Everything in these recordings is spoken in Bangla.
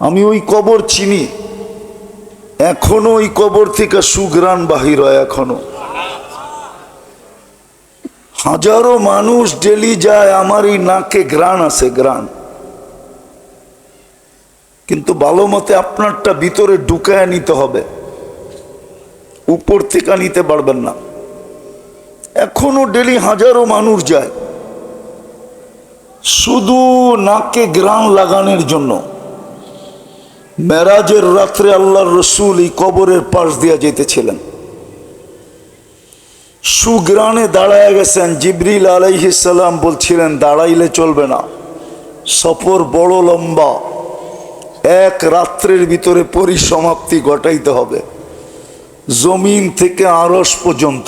আমি ওই কবর চিনি, এখনো ওই কবর থেকে সুঘ্রাণ বাহির হয়। এখনো হাজারো মানুষ ডেলি যায়, আমার এই নাকে ঘ্রাণ আছে, ঘ্রাণ। কিন্তু ভালো মতে আপনারটা ভিতরে ঢুকায় নিতে হবে, উপর থেকে নিতে পারবেন না। এখনো ডেলি হাজারো মানুষ যায় শুধু নাকে ঘ্রাণ লাগানোর জন্য। মেরাজের রাত্রে আল্লাহর রসুল এই কবরের পাশ দিয়া যেতেছিলেন, সুঘ্রাণে দাঁড়ায় গেছেন। জিবরিল আলাইহিস সালাম বলছিলেন দাঁড়াইলে চলবে না, সফর বড় লম্বা, এক রাত্রের ভিতরে পরিসমাপ্তি ঘটাইতে হবে, জমিন থেকে আরশ পর্যন্ত।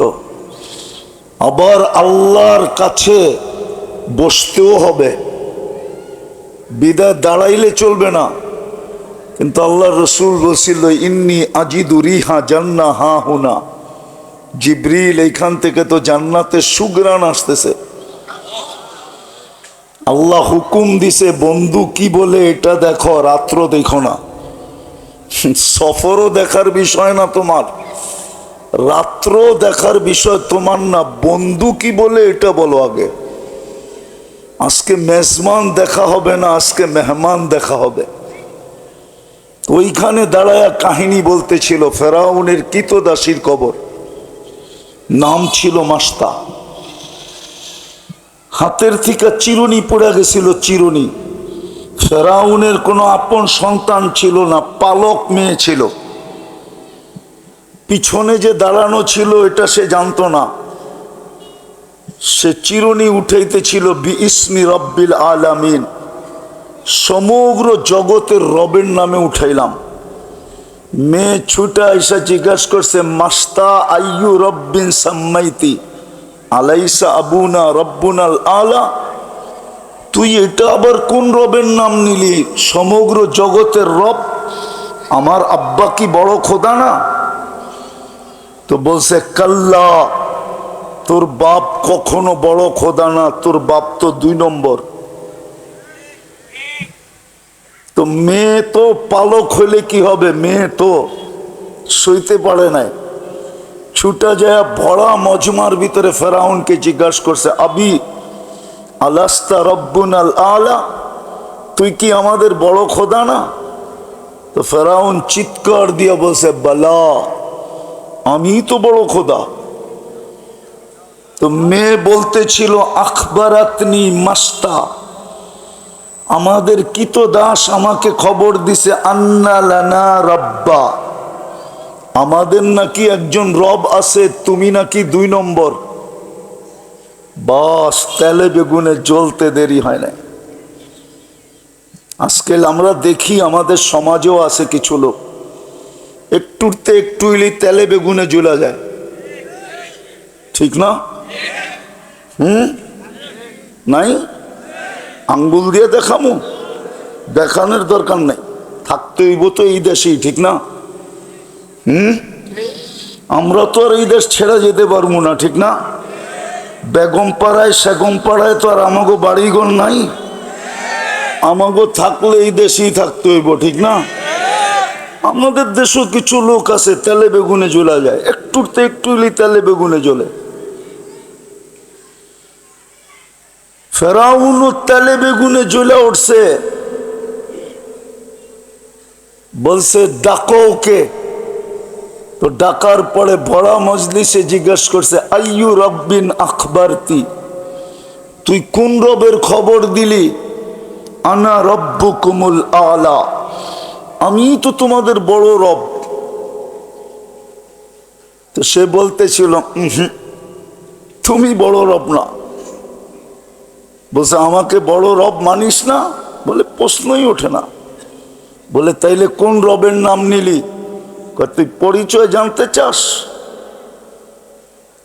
আবার আল্লাহর কাছে বসতেও হবে, বিদায় দাঁড়াইলে চলবে না। কিন্তু আল্লাহর রসুল বলছিল ইন্নী আজিদু রিহা জান্নাহ হা হুনা, জিবরিল এইখান থেকে তো জান্নাতের সুঘ্রাণ আসতেছে। আল্লাহ হুকুম দিছে বন্ধু কি বলে এটা দেখো, রাত্র দেখো না। সফরও দেখার বিষয় না তোমার, রাত্র দেখার বিষয় তোমার না, বন্ধু কি বলে এটা বলো আগে। আজকে মেজমান দেখা হবে না, আজকে মেহমান দেখা হবে। ওইখানে দাঁড়ায়া কাহিনী বলতেছিল ফেরাউনের কৃতদাসীর কবর, নাম ছিল মাস্তা। হাতের থেকে চিরুনি পড়ে গেছিল, চিরুনি। ফেরাউনের কোনো আপন সন্তান ছিল না, পালক মেয়ে ছিল। পিছনে যে দাঁড়ানো ছিল এটা সে জানতো না। সে চিরুনি উঠাইতেছিল বিইসমি রব্বিল আলামিন, সমগ্র জগতের রবের নামে উঠাইলাম। মেয়ে ছুটা এসে জিজ্ঞাসা করছে মাস্তা আইয়ু রব্বিন সাম্মাইতি আলাইসা আবুনা রব্বুনাল আলা, তুই এটা আবার কোন রবের নাম নিলি? সমগ্র জগতের রব আমার আব্বা কি বড় খোদা না? তো বলছে কাল্লা, তোর বাপ কখনো বড় খোদা না, তোর বাপ তো 2 নম্বর। তো মেয়ে তো পালক হইলে কি হবে, মেয়ে তো সইতে পারে নাই। ছুটা যায় ভরা মজমার ভিতরে ফেরাউনকে জিজ্ঞাসা করছে আবি আলাস্তা রব্বুনাল আলা, তুই কি আমাদের বড় খোদা না? তো ফেরাউন চিৎকার দিয়া বলছে বালা, আমি তো বড় খোদা। তো মেয়ে বলতেছিল আখবারাতনি মাস্তা, আমাদের কৃতদাস আমাকে খবর দিছে আন্না লানা রব্বা, আমাদের নাকি একজন রব আছে, তুমি নাকি 2 নম্বর। বাস, তেলে বেগুনে জ্বলতে দেরি হয় না। আজকাল আমরা দেখি আমাদের সমাজেও আছে কিছু লোক একটুতে একটু ইলি তেলে বেগুনে জ্বলা যায়, ঠিক না? নাই আঙ্গুল দিয়ে দেখামু, দেখানোর দরকার নাই, থাকতে হইব তো এই দেশেই, ঠিক না? আমরা তো আর এই দেশ ছেড়ে যেতে পারবো না, ঠিক না? বেগম পাড়ায় সেগম পাড়ায় তো আর আমাগো বাড়িঘর নাই, আমাগো থাকলে এই দেশেই থাকতে হইব, ঠিক না? আমাদের দেশেও কিছু লোক আছে তেলে বেগুনে জ্বলা যায়, একটুতে একটু তেলে বেগুনে জ্বলে। ফেরাউন তেলে বেগুনে জ্বলে উঠছে, বলছে ডাকো ওকে। তো ডাকার পরে ভরা মজলিসে জিজ্ঞাসা করছে আইয়ু রব্বিন আখবারতি, তুই কোন রবের খবর দিলি? আনা রব্বুকুমুল আলা, আমি তো তোমাদের বড় রব। তো সে বলতেছিল তুমি বড় রব না। বলছে আমাকে বড় রব মানিস না? বলে প্রশ্নই ওঠে না। বলে তাইলে কোন রবের নাম নিলি? তুই পরিচয় জানতে চাস?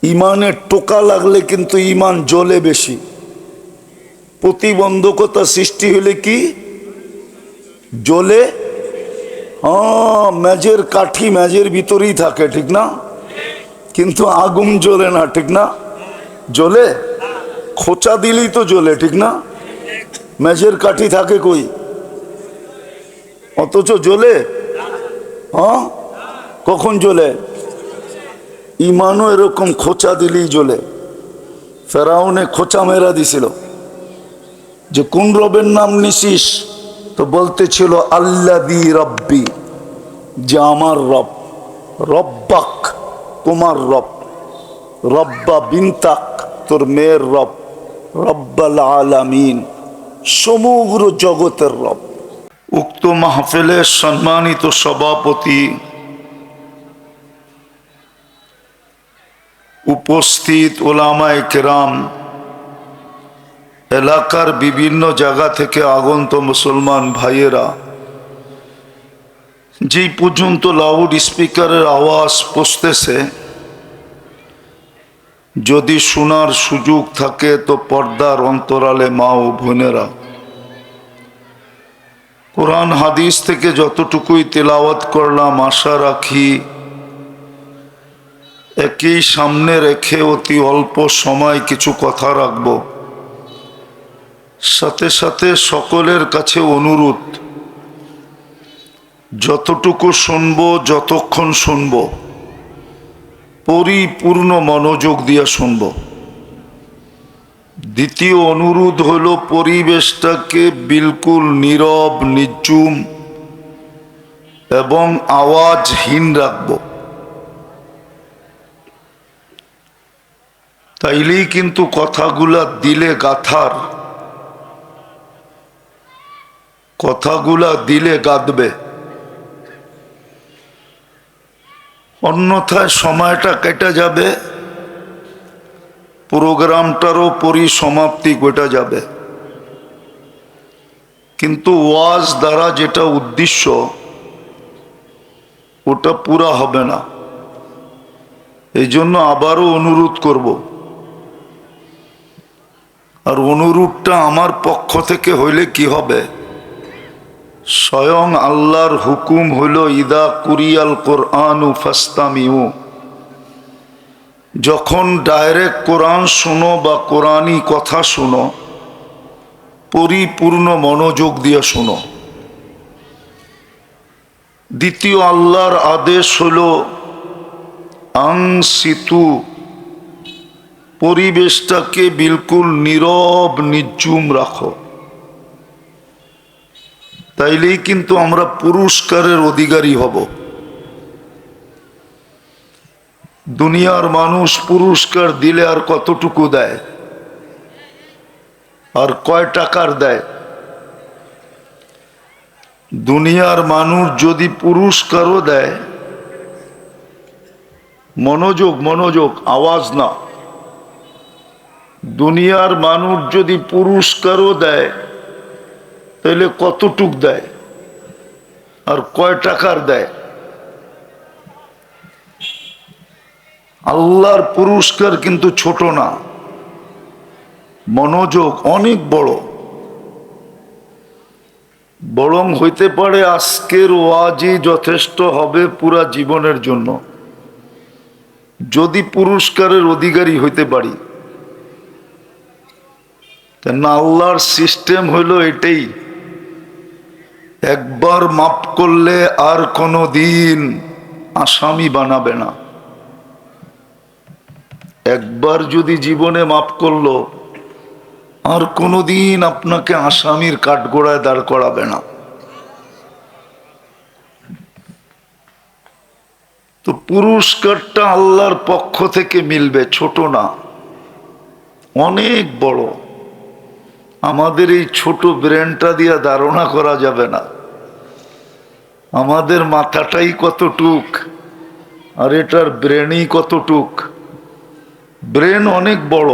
ইমানের টোকা লাগলে কিন্তু ইমান জ্বলে বেশি। প্রতিবন্ধকতা সৃষ্টি হলে কি জ্বলে? মেজের কাঠি মেজের ভিতরেই থাকে, ঠিক না? কিন্তু আগুন জ্বলে না, ঠিক না? জ্বলে খোঁচা দিলেই তো জ্বলে, ঠিক না? মেজের কাঠি থাকে কই? অথচ জ্বলে। হ্যাঁ, কখন জ্বলে? ইমানও এরকম খোঁচা দিলেই জ্বলে। ফেরাউনে খোঁচা মেরা দিছিল যে কোন রবের নাম নিছিস, তো বলতেছিল আল্লাযী রব্বি, যে আমার রব, রব্বাক তোমার রব, রব্বা বিনতাক তোর মেয়ের রব, রব্বাল আলামিন সমগ্র জগতের রব। উক্ত মাহফিলের সম্মানিত সভাপতি, উপস্থিত ওলামায়ে কেরাম, এলাকার বিভিন্ন জায়গা থেকে আগন্ত মুসলমান ভাইয়েরা, যেই পর্যন্ত লাউড স্পিকারের আওয়াজ পৌঁছতেছে, যদি শোনার সুযোগ থাকে তো পর্দার অন্তরালে মা ও বোনেরা, কোরআন হাদিস থেকে যতটুকুই তেলাওয়াত করলাম, আশা রাখি একই সামনে রেখে অতি অল্প সময় কিছু কথা রাখব। সাথে সাথে সকলের কাছে অনুরোধ, যতটুকু শুনবো, যতক্ষণ শুনবো, পরিপূর্ণ মনোযোগ দিয়ে শুনবো। দ্বিতীয় অনুরোধ হলো পরিবেশটাকে বিলকুল নীরব, নিঝুম এবং আওয়াজহীন রাখবো। তাইলেই কিন্তু কথাগুলা দিলে গাথার, কথাগুলা দিলে গাঁথবে। অন্যথায় সময়টা কেটে যাবে, প্রোগ্রামটারও পরিসমাপ্তি ঘটে যাবে। কিন্তু ওয়াজ দ্বারা যেটা উদ্দেশ্য, ওটা পুরা হবে না। এই জন্য আবারও অনুরোধ করব, আর অনুরোধটা আমার পক্ষ থেকে হইলে কি হবে, স্বয়ং আল্লাহর হুকুম হইল ইদা কুরিয়াল কোরআনু ফাস্তামিউ, যখন ডাইরেক্ট কোরআন শুনো বা কোরআনী কথা শুনো, পরিপূর্ণ মনোযোগ দিয়ে শুনো। দ্বিতীয় আল্লাহর আদেশ হইল আনসিতু, পরিবেশটাকে বিলকুল নীরব নিঝুম রাখো। তাইলেই কিন্তু আমরা পুরস্কারের অধিকারী হব। দুনিয়ার মানুষ পুরস্কার দিলে আর কতটুকু দেয়, আর কয় টাকার দেয়? দুনিয়ার মানুষ যদি পুরস্কারও দেয়, মনোযোগ মনোযোগ, আওয়াজ না, দুনিয়ার মানুষ যদি পুরস্কারও দেয়, তাহলে কতটুক দেয় আর কয় টাকার দেয়? আল্লাহর পুরস্কার কিন্তু ছোট না, মনোযোগ অনেক বড়। বরং হইতে পারে আজকের ওয়াজই যথেষ্ট হবে পুরা জীবনের জন্য, যদি পুরস্কারের অধিকারী হইতে পারি। না, আল্লাহর সিস্টেম হইল এটাই, একবার মাফ করলে আর কোনো দিন আসামি বানাবে না। একবার যদি জীবনে মাফ করলো, আর কোনোদিন আপনাকে আসামির কাঠগড়ায় দাঁড় করাবে না। তো পুরস্কারটা আল্লাহর পক্ষ থেকে মিলবে, ছোট না, অনেক বড়। আমাদের এই ছোট ব্রেনটা দিয়ে ধারণা করা যাবে না, আমাদের মাথাটাই কতটুক আর এটার ব্রেনই কতটুক। ব্রেন অনেক বড়,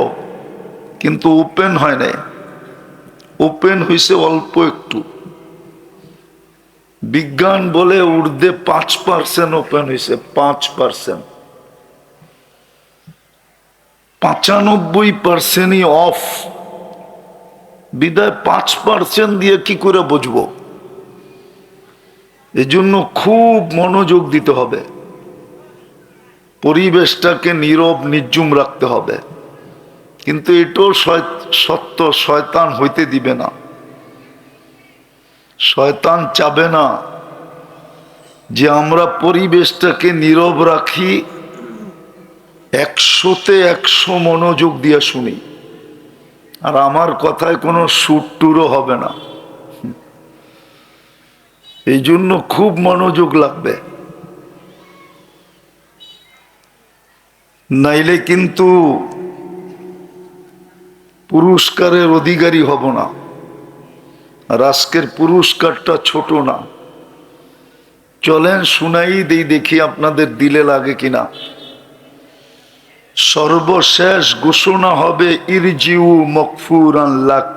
কিন্তু ওপেন হয় নাই, ওপেন হয়েছে অল্প একটু। বিজ্ঞান বলে ঊর্ধ্বে 5% ওপেন হয়েছে, 5%। 95%ই অফ। বিদায় 5% দিয়ে কি করে বুঝবো? এজন্য খুব মনোযোগ দিতে হবে, পরিবেশটাকে নীরব নিঝুম রাখতে হবে। কিন্তু এটাও সত্য, শয়তান হইতে দিবে না। শয়তান চাবে না যে আমরা পরিবেশটাকে নীরব রাখি, 100-তে 100 মনোযোগ দিয়ে শুনি, আর আমার কথায় কোনো সুর টুরও হবে না। এই জন্য খুব মনোযোগ লাগবে, নাইলে কিন্তু পুরস্কারের অধিকারী হব না। আর আজকের পুরস্কারটা ছোট না। চলেন শুনাই দেই, দেখি আপনাদের দিলে লাগে কিনা। সর্বশেষ ঘোষণা হবে, ইরজিউ মগফুরান লাক,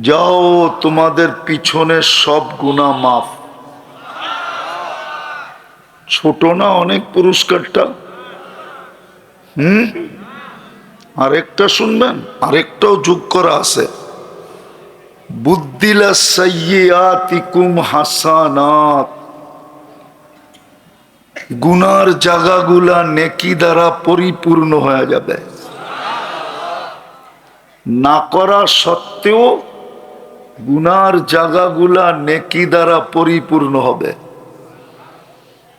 যাও তোমাদের পিছনের সব গুনাহ মাফ। ছোট না অনেক পুরস্কারটা? আরেকটা শুনবেন, আরেকটাও যোগ করা আছে, বুদ্দিলা সাইয়্যাতিকুম হাসানাত, গুনার জায়গাগুলা নেকি দ্বারা পরিপূর্ণ হয়ে যাবে। না করা সত্ত্বেও গুনার জায়গাগুলা নেকি দ্বারা পরিপূর্ণ হবে।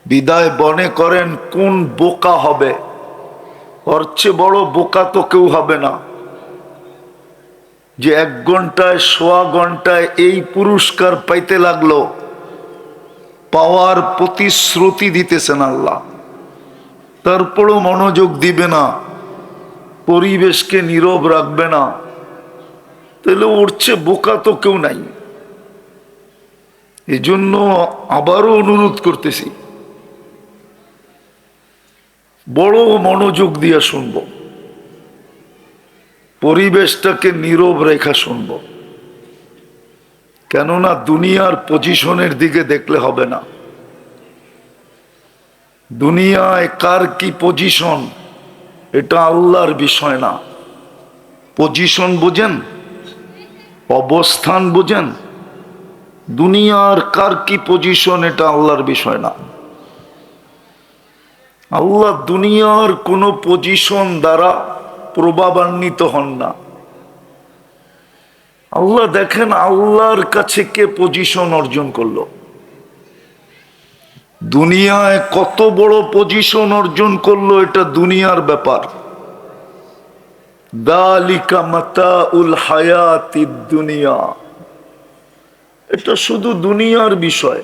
বিদায় মনে করেন কোন বোকা হবে? ওর চেয়ে বড় বোকা তো কেউ হবে না, যে 1 ঘন্টায় 1.25 ঘন্টায় এই পুরস্কার পাইতে লাগলো। পাওয়ার প্রতিশ্রুতি দিতেছেন আল্লাহ, তারপরও মনোযোগ দিবে না, পরিবেশকে নীরব রাখবে না, তাহলে ওর চেয়ে বোকা তো কেউ নাই। এই জন্য আবারও অনুরোধ করতেছি, বড় মনোযোগ দিয়ে শুনবো, পরিবেশটাকে নীরব রেখা শুনব। কেননা দুনিয়ার পজিশনের দিকে দেখলে হবে না। দুনিয়ায় কার কি পজিশন এটা আল্লাহর বিষয় না। পজিশন বুঝেন, অবস্থান বুঝেন, দুনিয়ার কার কি পজিশন এটা আল্লাহর বিষয় না। আল্লাহ দুনিয়ার কোনো পজিশন দ্বারা প্রভাবান্বিত হন না। আল্লাহ দেখেন আল্লাহর কাছে কে পজিশন অর্জন করলো, দুনিয়ায় কত বড় পজিশন অর্জন করলো, এটা দুনিয়ার ব্যাপার। দালিকা মাতাউল হায়াতিদ দুনিয়া, এটা শুধু দুনিয়ার বিষয়,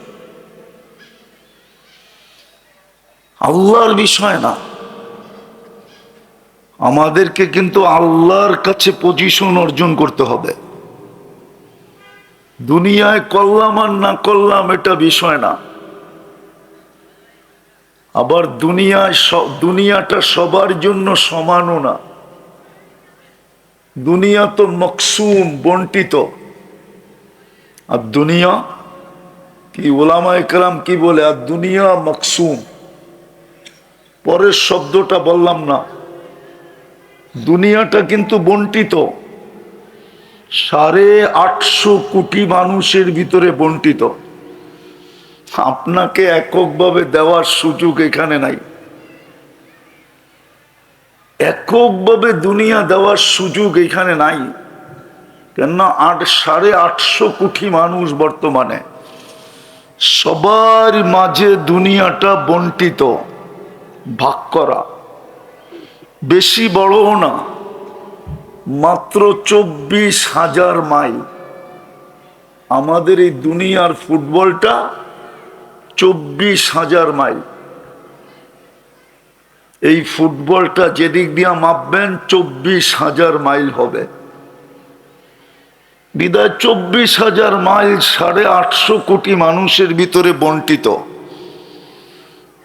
আল্লাহর বিষয় না। আমাদেরকে কিন্তু আল্লাহর কাছে পজিশন অর্জন করতে হবে। দুনিয়ায় করলাম আর না করলাম এটা বিষয় না। আবার দুনিয়াটা সবার জন্য সমানও না। দুনিয়া তো মকসুম, বন্টিত। আর দুনিয়া কি ওলামায়ে কেরাম কি বলে, আর দুনিয়া মকসুম। পরের শব্দটা বললাম না, দুনিয়াটা কিন্তু বন্টিত, 850 কোটি মানুষের ভিতরে বন্টিত। আপনাকে এককভাবে দেওয়ার সুযোগ এখানে নাই। এককভাবে দুনিয়া দেওয়ার সুযোগ এখানে নাই, কেননা 850 কোটি মানুষ বর্তমানে, সবার মাঝে দুনিয়াটা বন্টিত, ভাগ করা। বেশি বড়ও না, মাত্র 24,000 মাইল। আমাদের এই দুনিয়ার ফুটবলটা 24,000 মাইল। এই ফুটবলটা যেদিক দিয়া মাপবেন 24,000 মাইল হবে। বিদায় 24,000 মাইল 850 কোটি মানুষের ভিতরে বন্টিত।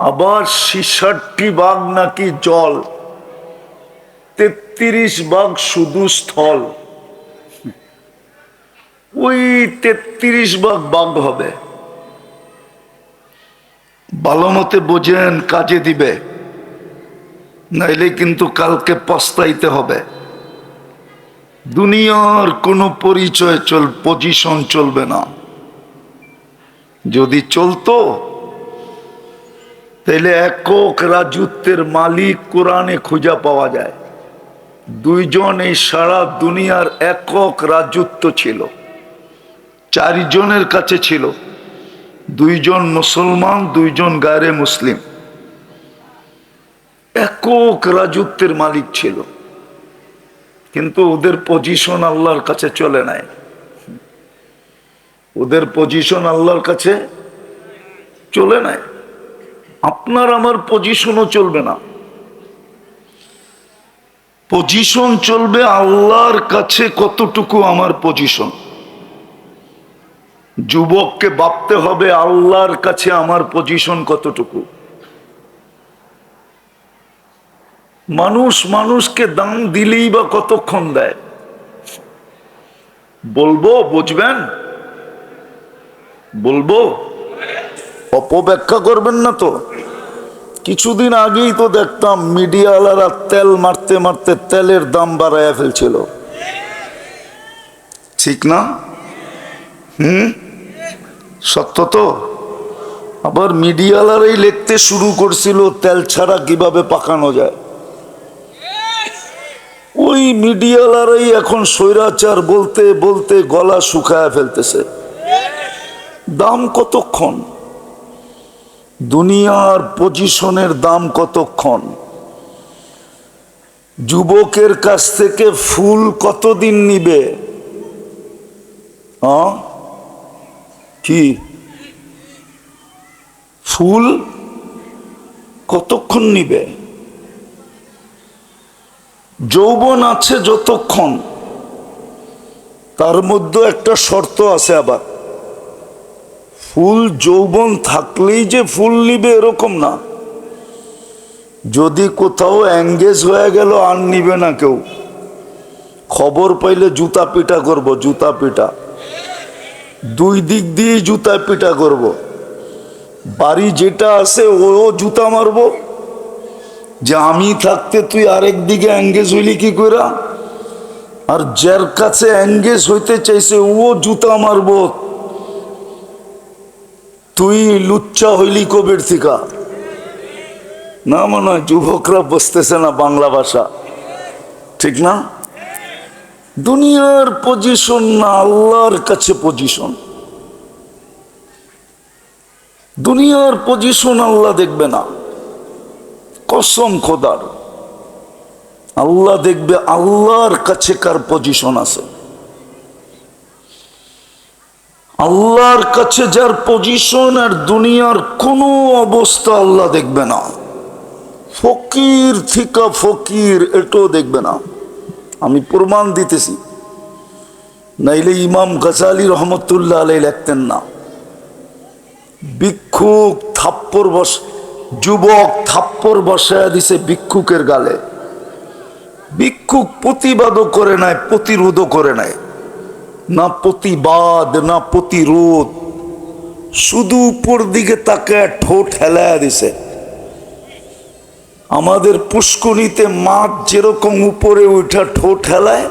আবার 66 ভাগ নাকি জল, 33 ভাগ শুধু স্থল। ওই 33 ভাগ হবে। ভালো মতে বোঝেন, কাজে দিবে, নাইলে কিন্তু কালকে পস্তাইতে হবে। দুনিয়ার কোনো পরিচয় পজিশন চলবে না। যদি চলতো তাহলে একক রাজত্বের মালিক কোরআনে খুঁজে পাওয়া যায়। 2 জন এই সারা দুনিয়ার একক রাজত্ব ছিল, 4 জনের কাছে ছিল। দুইজন মুসলমান, দুইজন গায়রে মুসলিম, একক রাজত্বের মালিক ছিল, কিন্তু ওদের পজিশন আল্লাহর কাছে চলে নাই। ওদের পজিশন আল্লাহর কাছে চলে নাই। আপনার আমার পজিশনও চলবে না। পজিশন চলবে আল্লাহর কাছে কতটুকু আমার পজিশন। যুবককে ভাবতে হবে আল্লাহর কাছে আমার পজিশন কতটুকু। মানুষ মানুষকে দাম দিলেই বা কতক্ষণ দেয়? বলবো, বুঝবেন? বলবো, অপব্যাখ্যা করবেন না তো। কিছুদিন আগেই তো দেখতাম মিডিয়াওয়ালারা তেল মারতে মারতে তেলের দাম বাড়াইয়া ফেলছিল, ঠিক না? সত্য তো। আবার মিডিয়াওয়ালারাই লিখতে শুরু করছিল তেল ছাড়া কিভাবে পাকানো যায়। ওই মিডিয়াওয়ালারাই এখন স্বৈরাচার বলতে বলতে গলা শুকায় ফেলতেছে। দাম কতক্ষণ? দুনিয়ার পজিশনের দাম কতক্ষণ? যুবকের কাছ থেকে ফুল কতদিন নিবে? কি ফুল কতক্ষণ নিবে? যৌবন আছে যতক্ষণ, তার মধ্যে একটা শর্ত আছে আবার। ফুল যৌবন থাকলেই যে ফুল নিবে এরকম না। যদি কোথাও এঙ্গেজ হয়ে গেল আর নিবে না কেউ। খবর পাইলে জুতা পিটা করব, জুতা পিটা, দুই দিক দিয়ে জুতা পিটা করব। বাড়ি যেটা আছে ও জুতা মারবো যে আমি থাকতে তুই আরেক দিকে এঙ্গেজ হইলি কি কইরা। আর যার কাছে এঙ্গেজ হইতে চাইছে ও জুতা মারবো তুই লুচ্চা হইলি কবের থিকা। না মনে হয় যুবকরা বুঝতেছে না বাংলা ভাষা, ঠিক না? দুনিয়ার পজিশন না, আল্লাহর কাছে পজিশন। দুনিয়ার পজিশন আল্লাহ দেখবে না, কসম খোদার। আল্লাহ দেখবে আল্লাহর কাছে কার পজিশন আছে। আল্লাহর কাছে যার পজিশন, আর দুনিয়ার কোনো অবস্থা আল্লাহ দেখবে না। ফকির থিকা ফকির এটাও দেখবে না। আমি প্রমাণ দিতেছি, নাইলে ইমাম গাজালি রহমতুল্লাহ আলাইহি লিখতেন না। ভিক্ষুক থাপ্পড় যুবক থাপ্পড় বসায় দিছে ভিক্ষুকের গালে। ভিক্ষুক প্রতিবাদও করে নাই, প্রতিরোধও করে নাই, না প্রতিবাদ না প্রতিরোধ, শুধু উপর দিকে তাকায় ঠোঁট হেলায়া দিছে। আমাদের পুষ্করিণীতে মাছ যেরকম উপরে উঠা ঠোঁট হেলায়,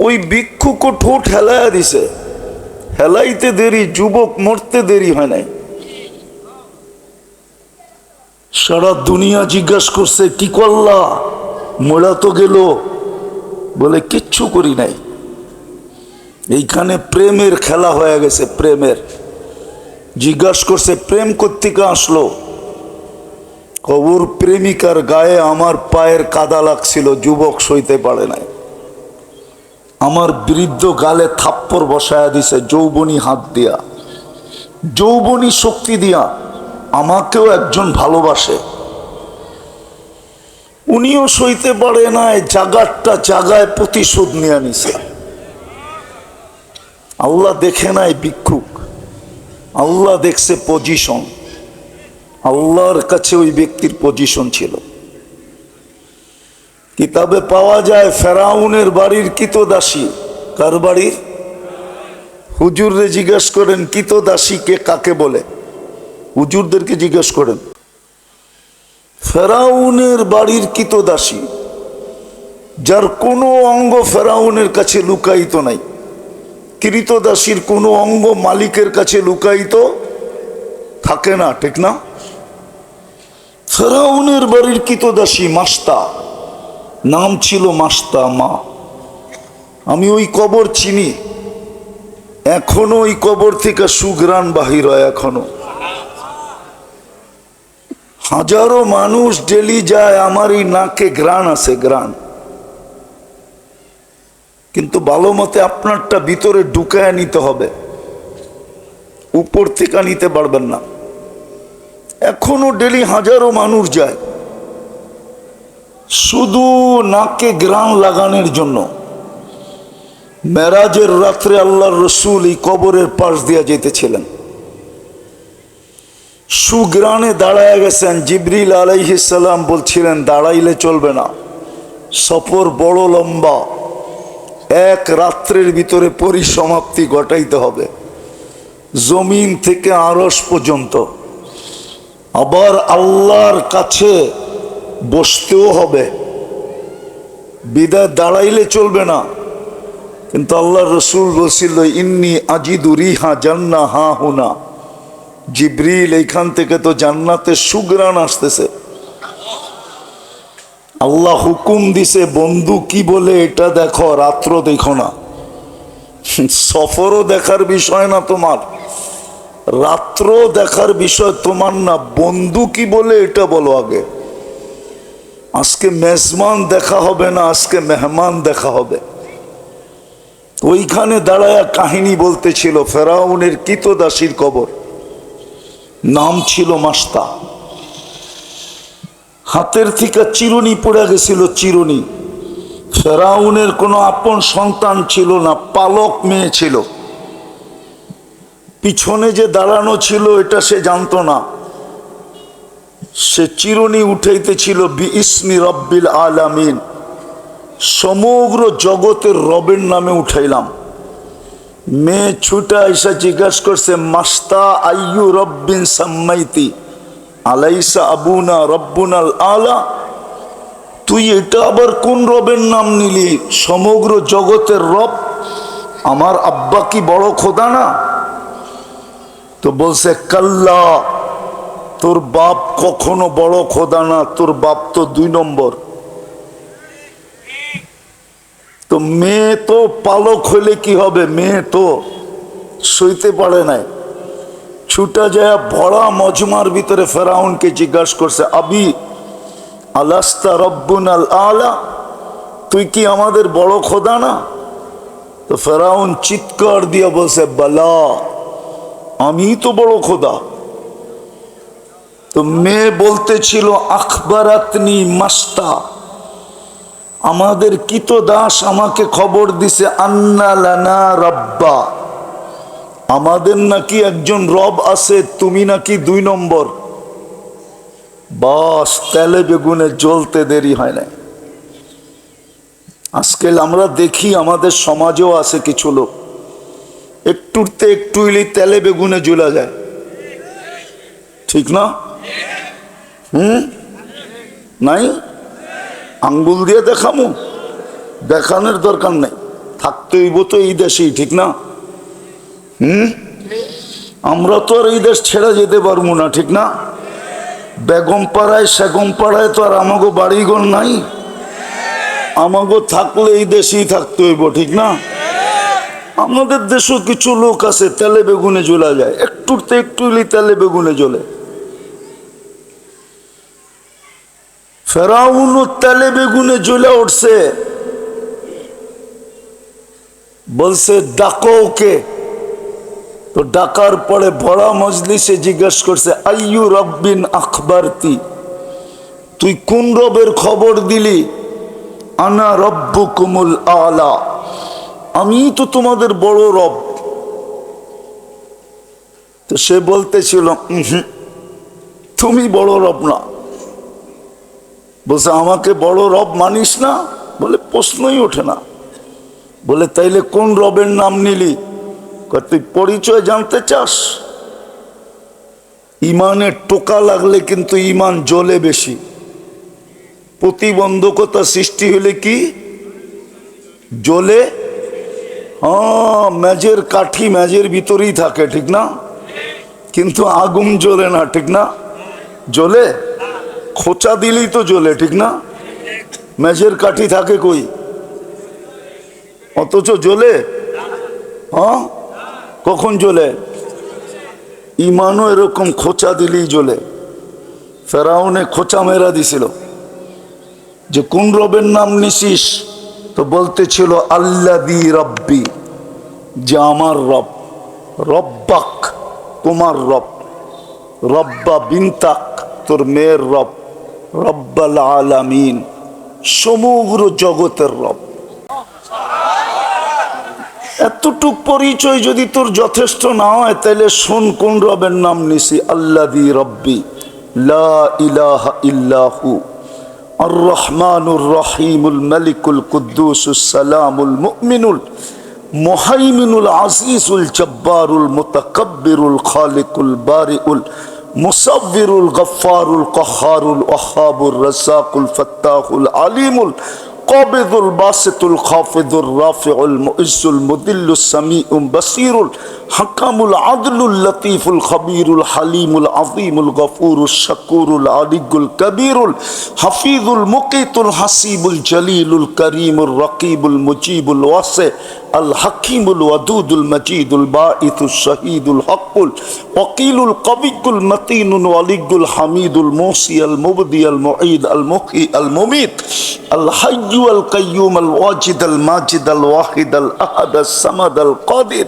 ওই ভিক্ষুকও ঠোঁট হেলায়া দিছে। হেলাইতে দেরি, যুবক মরতে দেরি হয় নাই। সারা দুনিয়া জিজ্ঞাসা করছে কি করলা, মরা তো গেল, বলে কিচ্ছু করি নাই। এইখানে প্রেমের খেলা হয়ে গেছে, প্রেমের। জিজ্ঞাসা করছে প্রেম কোত্থেকে আসলো, কবর প্রেমিকার গায়ে আমার পায়ের কাদা লাগছিল, যুবক সইতে পারে নাই। আমার বৃদ্ধ গালে থাপ্পড় বসায়া দিছে যৌবনী হাত দিয়া, যৌবনী শক্তি দিয়া। আমাকেও একজন ভালোবাসে, উনিও সইতে পারে নাই, জাগারটা জাগায় প্রতিশোধ নিয়ে নিছে। আল্লাহ দেখে নাই ভিক্ষুক, আল্লাহ দেখছে পজিশন। আল্লাহর কাছে ওই ব্যক্তির পজিশন ছিল। কিতাবে পাওয়া যায় ফেরাউনের বাড়ির কিতদাসী, কার বাড়ির? হুজুররে জিজ্ঞেস করেন কিতদাসী কে কাকে বলে, হুজুরদেরকে জিজ্ঞেস করেন। ফেরাউনের বাড়ির কিতদাসী, যার কোনো অঙ্গ ফেরাউনের কাছে লুকায়িত নাই। কৃতদাসীর কোনো অঙ্গ মালিকের কাছে লুকায়িত থাকে না, ঠিক না? ফেরাউনের বাড়ির কিতদাসী মাস্তা, নাম ছিল মাস্তা মা। আমি ওই কবর চিনি, এখনো ওই কবর থেকে সুঘ্রাণ বাহির হয়। এখনো হাজারো মানুষ ডেলি যায়, আমার এই নাকে ঘ্রাণ আছে, ঘ্রাণ। কিন্তু ভালো মতে আপনারটা ভিতরে ঢুকায় নিতে হবে, উপর থেকে নিতে পারবেন না। এখনো ডেলি হাজারো মানুষ যায় শুধু নাকে ঘ্রাণ লাগানোর জন্য। মেরাজের রাত্রে আল্লাহর রসুল এই কবরের পাশ দিয়া যেতেছিলেন, সুগ্রাণে দাঁড়ায় গেছেন। জিবরিল আলাইহিস সালাম বলছিলেন দাঁড়াইলে চলবে না, সফর বড় লম্বা, এক রাত্রের ভিতরে পরিসমাপ্তি ঘটাইতে হবে, জমিন থেকে আরশ পর্যন্ত। আবার আল্লাহর কাছে বসতেও হবে, বিদায় দাঁড়াইলে চলবে না। কিন্তু আল্লাহ রসুল বলছিল ইন্নি আজিদু রিহা জান্নাহ হা হুনা, জিবরিল এইখান থেকে তো জান্নাতের সুঘ্রাণ আসতেছে। আল্লাহ হুকুম দিছে বন্ধু কি বলে এটা দেখো, রাত্র দেখো না। সফরও দেখার বিষয় না তোমার, রাত্র দেখার বিষয় তোমার না, বন্ধু কি বলে এটা বলো আগে। আজকে মেজমান দেখা হবে না, আজকে মেহমান দেখা হবে। ওইখানে দাঁড়ায়া কাহিনী বলতেছিল ফেরাউনের কৃতদাসীর কবর, নাম ছিল মাস্তা। হাতের থেকে চিরুনি পড়ে গেছিল, চিরুনি। ফেরাউনের কোনো আপন সন্তান ছিল না, পালক মেয়ে ছিল। পিছনে যে দাঁড়ানো ছিল এটা সে জানতো না। সে চিরুনি উঠাইতেছিল বিইসমি রব্বিল আলামিন, সমগ্র জগতের রবের নামে উঠাইলাম। মেয়ে ছুটা এসে জিজ্ঞাসা করছে মাস্তা আইয়ু রব্বিন সাম্মাইতি আলাইসা আবুনা রব্বুনাল আলা, তুই এটা আবার কোন রবের নাম নিলি? সমগ্র জগতের রব, আমার আব্বা কি বড় খোদা না? তো বলছে কাল্লা, তোর বাপ কখনো বড় খোদা না, তোর বাপ তো 2 নম্বর। তো মেয়ে তো পালক হইলে কি হবে, মেয়ে তো সইতে পারে নাই। ছুটা যায় ভরা মজমার ভিতরে ফেরাউনকে জিজ্ঞাসা করছে আবি আলাস্তা রব্বুনাল আলা, তুই কি আমাদের বড় খোদা না? তো ফেরাউন চিৎকার দিয়ে বলছে বালা, আমি তো বড় খোদা। তো মেয়ে বলতেছিল আখবারাতনি মাস্তা, আমাদের কৃতদাস আমাকে খবর দিছে আন্না লানা রব্বা, আমাদের নাকি একজন রব আছে, তুমি নাকি 2 নম্বর। বাস, তেলে বেগুনে জ্বলতে দেরি হয় না। আজকাল আমরা দেখি আমাদের সমাজেও আছে কিছু লোক একটুতে একটু ইলি তেলে বেগুনে জ্বলা যায়, ঠিক না? নাই, আঙ্গুল দিয়ে দেখামু, দেখানোর দরকার নাই, থাকতে হইব তো এই দেশেই, ঠিক না? আমরা তো আর এই দেশ ছেড়ে যেতে পারবো না, ঠিক না? বেগম পাড়ায় সেগম পাড়ায় তো আর আমাগো বাড়িঘর নাই, আমাগো থাকলে এই দেশেই থাকতে হইব, ঠিক না? আমাদের দেশেও কিছু লোক আছে তেলে বেগুনে জ্বলা যায়, একটুতে একটু তেলে বেগুনে জ্বলে। ফেরাউন তেলে বেগুনে জ্বলে উঠছে, বলছে ডাকো ওকে। তো ডাকার পরে ভরা মজলিসে জিজ্ঞেস করছে আইয়ু রব্বিন আখবারতি, তুই কোন রবের খবর দিলি? আনা রব্বুকুমুল আলা, আমি তো তোমাদের বড় রব। তো সে বলতেছিল তুমি বড় রব না। বলছে আমাকে বড় রব মানিস না? বলে প্রশ্নই ওঠে না। বলে তাইলে কোন রবের নাম নিলি? তুই পরিচয় জানতে চাস? ইমানের টোকা লাগলে কিন্তু ইমান জ্বলে বেশি। প্রতিবন্ধকতা সৃষ্টি হলে কি জ্বলে? মেজের কাঠি মেজের ভিতরেই থাকে, ঠিক না? কিন্তু আগুন জ্বলে না, ঠিক না? জ্বলে? খোঁচা দিলেই তো জ্বলে, ঠিক না? মেজের কাঠি থাকে কই, অথচ জ্বলে? কখন জ্বলে? ইমানও এরকম খোঁচা দিলেই জ্বলে। ফেরাউনে খোঁচা মেরা দিছিল যে কোন রবের নাম নিছিস, তো বলতেছিল আল্লাযী রব্বি, যে আমার রব, রব্বাক তোমার রব, রব্বা বিনতাক তোর মেয়ের রব, রব্বাল আলামিন সমগ্র জগতের রব। এতটুক পরিচয় যদি তোর যথেষ্ট না হয় তাহলে শোন কোন রবের নাম নিছি। আল্লাযী রব্বি লা ইলাহা ইল্লাহু আর রহমানুর রহিমুল মালিকুল কুদ্দুসুস সালামুল মুমিনুল মুহাইমিনুল আজিজুল জব্বারুল মুতাকাব্বিরুল খালিকুল বারিউল মুসাব্বিরুল গফফারুল কহ্হারুল ওয়াহ্হাবুর রাজ্জাকুল ফাত্তাহুল আলিমুল কাবিদুল বাসিতুল খাফিদুর রাফিউল মুইজ্জুল মুদিল্লুস সামিউল বাসীরুল হাকামুল আদলুল লতীফুল খবীরুল হালিমুল আযীমুল গফুরুশ শাকুরুল আলিয়ুল কবীরুল হাফিজুল মুকিতুল হাসিবুল জলিলুল করিমুর রকিবুল মুজিবুল ওয়াসি আল হাকিমুল ওয়াদুদুল মজিদুল বাঈতুশ শহীদুল হকুল ওয়াকিলুল কবিকুল মতিনুল ওয়ালিয়ুল হামিদুল মুসি আল মুবদি আল মুঈদ আল মুহয়ি আল মুমীত আল হায়্যু আল কাইয়্যুম আল ওয়াজিদ আল মাজিদ আল ওয়াহিদ আল আহাদ আস সামাদ আল কাদির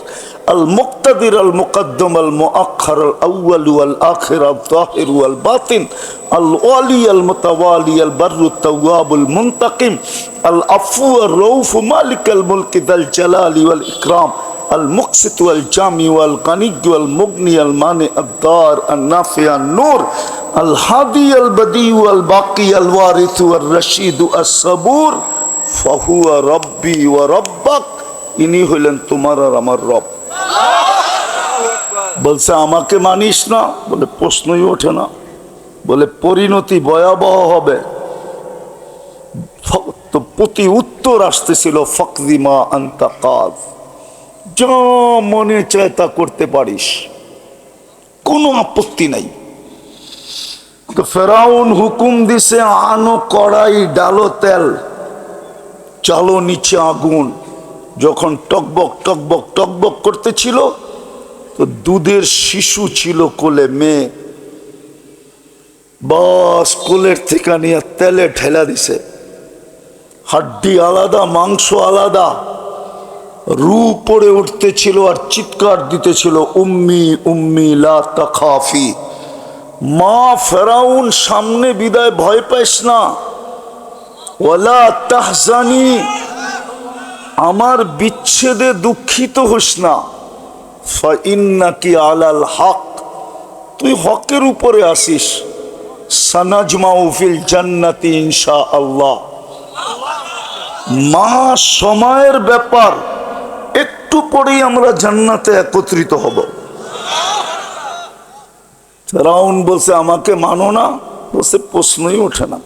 আল মুক্তাদির আল মুকদ্দম আল মুআখ্খার আল আউয়াল ওয়াল আখির আল যাহির ওয়াল বাতিন আল ওয়ালি আল মুতাওয়ালি আল বাররু তাওয়াবুল মুনতাকিম আল আফু আর রউফ মালিক আল মুলক যাল জালালি ওয়াল ইকরাম আল মুকসিত ওয়াল জামি ওয়াল গানি ওয়াল মুগনি আল মানি আদ দার আন নাফি আন নূর আল হাদি আল বদি ওয়াল বাকি আল ওয়ারিস ওয়ার রশিদ আস সাবুর ফাহুয়া রব্বি ওয়া রব্বাক, ইনি হলেন তোমার আর আমার রব। বলছে আমাকে মানিস না? বলে প্রশ্নই ওঠে না। বলে পরিণতি ভয়াবহ হবে। তো প্রতি উত্তর আসতেছিল ফাকদিমা আনতা কাজ, যা মনে চায় তা করতে পারিস, কোনো আপত্তি নাই। তো ফেরাউন হুকুম দিছে আনো কড়াই, ডালো তেল, চালো নিচে আগুন। যখন টকবক টকবক টকবক করতেছিল তো দুধের শিশু ছিল কোলে, মেয়ে, বাস কোলের থেকে নিয়ে তেলে ঢেলা দিছে। হাড্ডি আলাদা, মাংস আলাদা, রু পড়ে উঠতেছিল আর চিৎকার দিতেছিল উম্মি উম্মি লা তাখাফি। মা ফেরাউন সামনে বিদায়, ভয় পাইস না, ওয়ালা তাহজানি, আমার বিচ্ছেদে দুঃখিত হোস না, ফাইন্নাকি আলাল হক, তুই হকের উপরে আসিস। সানাজমাউ ফিল জান্নাতি ইনশাআল্লাহ। মা সময়ের ব্যাপার, একটু পরেই আমরা জান্নাতে একত্রিত হব। ফেরাউন বলছে আমাকে মানো না? বলছে প্রশ্নই ওঠে না।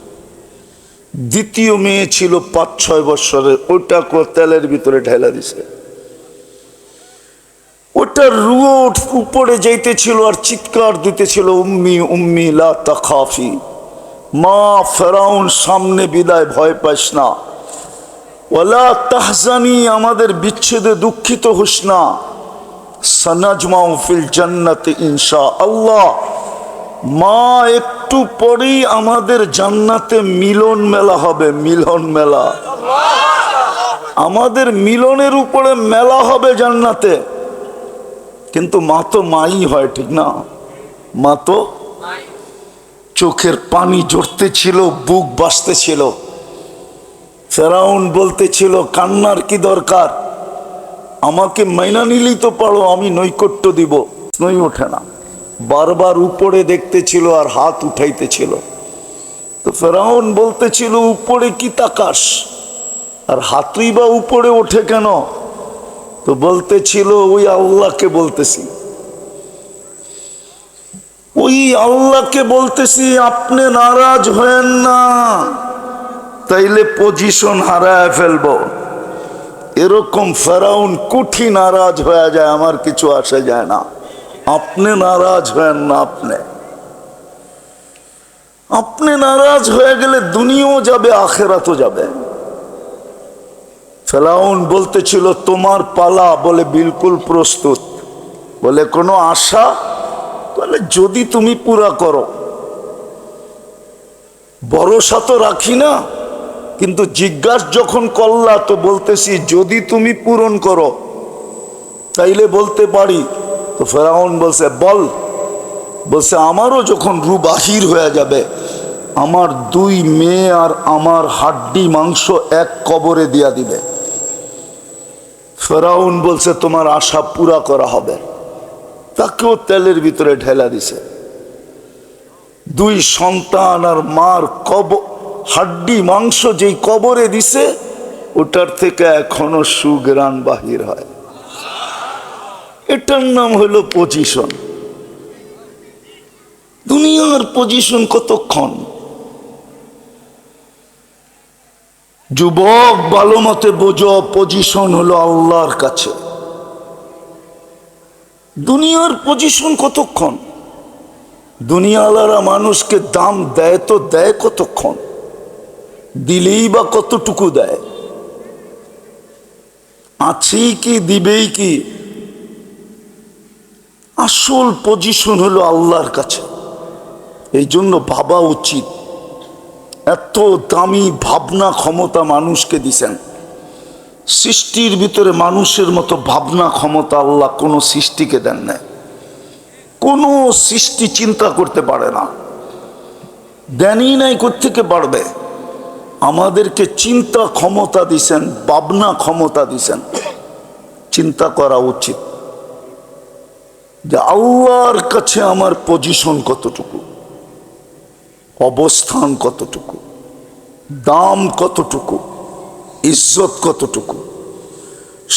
দ্বিতীয় মেয়ে ছিল ৫-৬ বৎসরের, ওটা তেলের ভিতরে ঢেলা দিছে। ওটার রুয়ো উপরে যাইতেছিল আর চিৎকার দিতেছিল উম্মি উম্মি লা তাখাফি। মা ফেরাউন সামনে বিদায়, ভয় পাইস না, ওয়ালা তাহজানি, আমাদের বিচ্ছেদে দুঃখিত হোস না, সানাজমাউ ফিল জান্নাতি ইনশাআল্লাহ, মা একটু পরেই আমাদের জান্নাতে মিলন মেলা হবে। মিলন মেলা, আমাদের মিলনের উপরে মেলা হবে জান্নাতে। কিন্তু মা তো মাই হয়, ঠিক না? মা তো, চোখের পানি ঝরতেছিল, বুক বাসতেছিল। ফেরাউন বলতেছিল কান্নার কি দরকার, আমাকে মাইনা নিলেই তো পারো, আমি নৈকট্য দিব। নই ওঠে না, বারবার উপরে দেখতেছিল আর হাত উঠাইতেছিল। তো ফেরাউন বলতেছিল উপরে কি তাকাস, আর হাতই বা উপরে ওঠে কেন? তো বলতেছিল ওই আল্লাহকে বলতেছি, ওই আল্লাহকে বলতেছি আপনি নারাজ হয়েন না, তাইলে পজিশন হারায় ফেলবো। এরকম ফেরাউন কুঠি নারাজ হয়ে যায়, আমার কিছু আসে যায় না। আপনি নারাজ হয়েন না, আপনি নারাজ হয়ে গেলে দুনিয়াও যাবে, আখেরাতও যাবে। ফেরাউন বলতেছিল তোমার পালা, বলে বিলকুল প্রস্তুত। বলে কোনো আশা? বলে যদি তুমি পুরা করো। ভরসা তো রাখি না, কিন্তু জিজ্ঞাসা যখন করলা তো বলতেছি যদি তুমি পূরণ করো তাইলে বলতে পারি। তো ফেরাউন বলছে বল। বলছে আমারও যখন রূহ বাহির হয়ে যাবে, আমার 2 মেয়ে আর আমার হাড্ডি মাংস এক কবরে দিয়া দিবে। ফেরাউন বলছে তোমার আশা পুরা করা হবে। তাকেও তেলের ভিতরে ঢেলা দিছে। 2 সন্তান আর মার হাড্ডি মাংস যেই কবরে দিছে, ওটার থেকে এখনো সুগ্রাণ বাহির হয়। এটার নাম হলো পজিশন। দুনিয়ার পজিশন কতক্ষণ? যুবক ভালো মতে বোঝো, পজিশন হলো আল্লাহর কাছে। দুনিয়ার পজিশন কতক্ষণ? দুনিয়াওয়ালারা মানুষকে দাম দেয় তো দেয় কতক্ষণ? দিলেই বা কতটুকু দেয়? আছেই কি, দিবেই কি? আসল পজিশন হলো আল্লাহর কাছে। এই জন্য ভাবা উচিত। এত দামি ভাবনা ক্ষমতা মানুষকে দিছেন। সৃষ্টির ভিতরে মানুষের মতো ভাবনা ক্ষমতা আল্লাহ কোনো সৃষ্টিকে দেন না। কোনো সৃষ্টি চিন্তা করতে পারে না, দেনই নাই। কোত্থেকে পারবে? আমাদেরকে চিন্তা ক্ষমতা দিছেন, ভাবনা ক্ষমতা দিছেন। চিন্তা করা উচিত যে আল্লাহর কাছে আমার পজিশন কতটুকু, অবস্থান কতটুকু, দাম কতটুকু, ইজ্জত কতটুকু,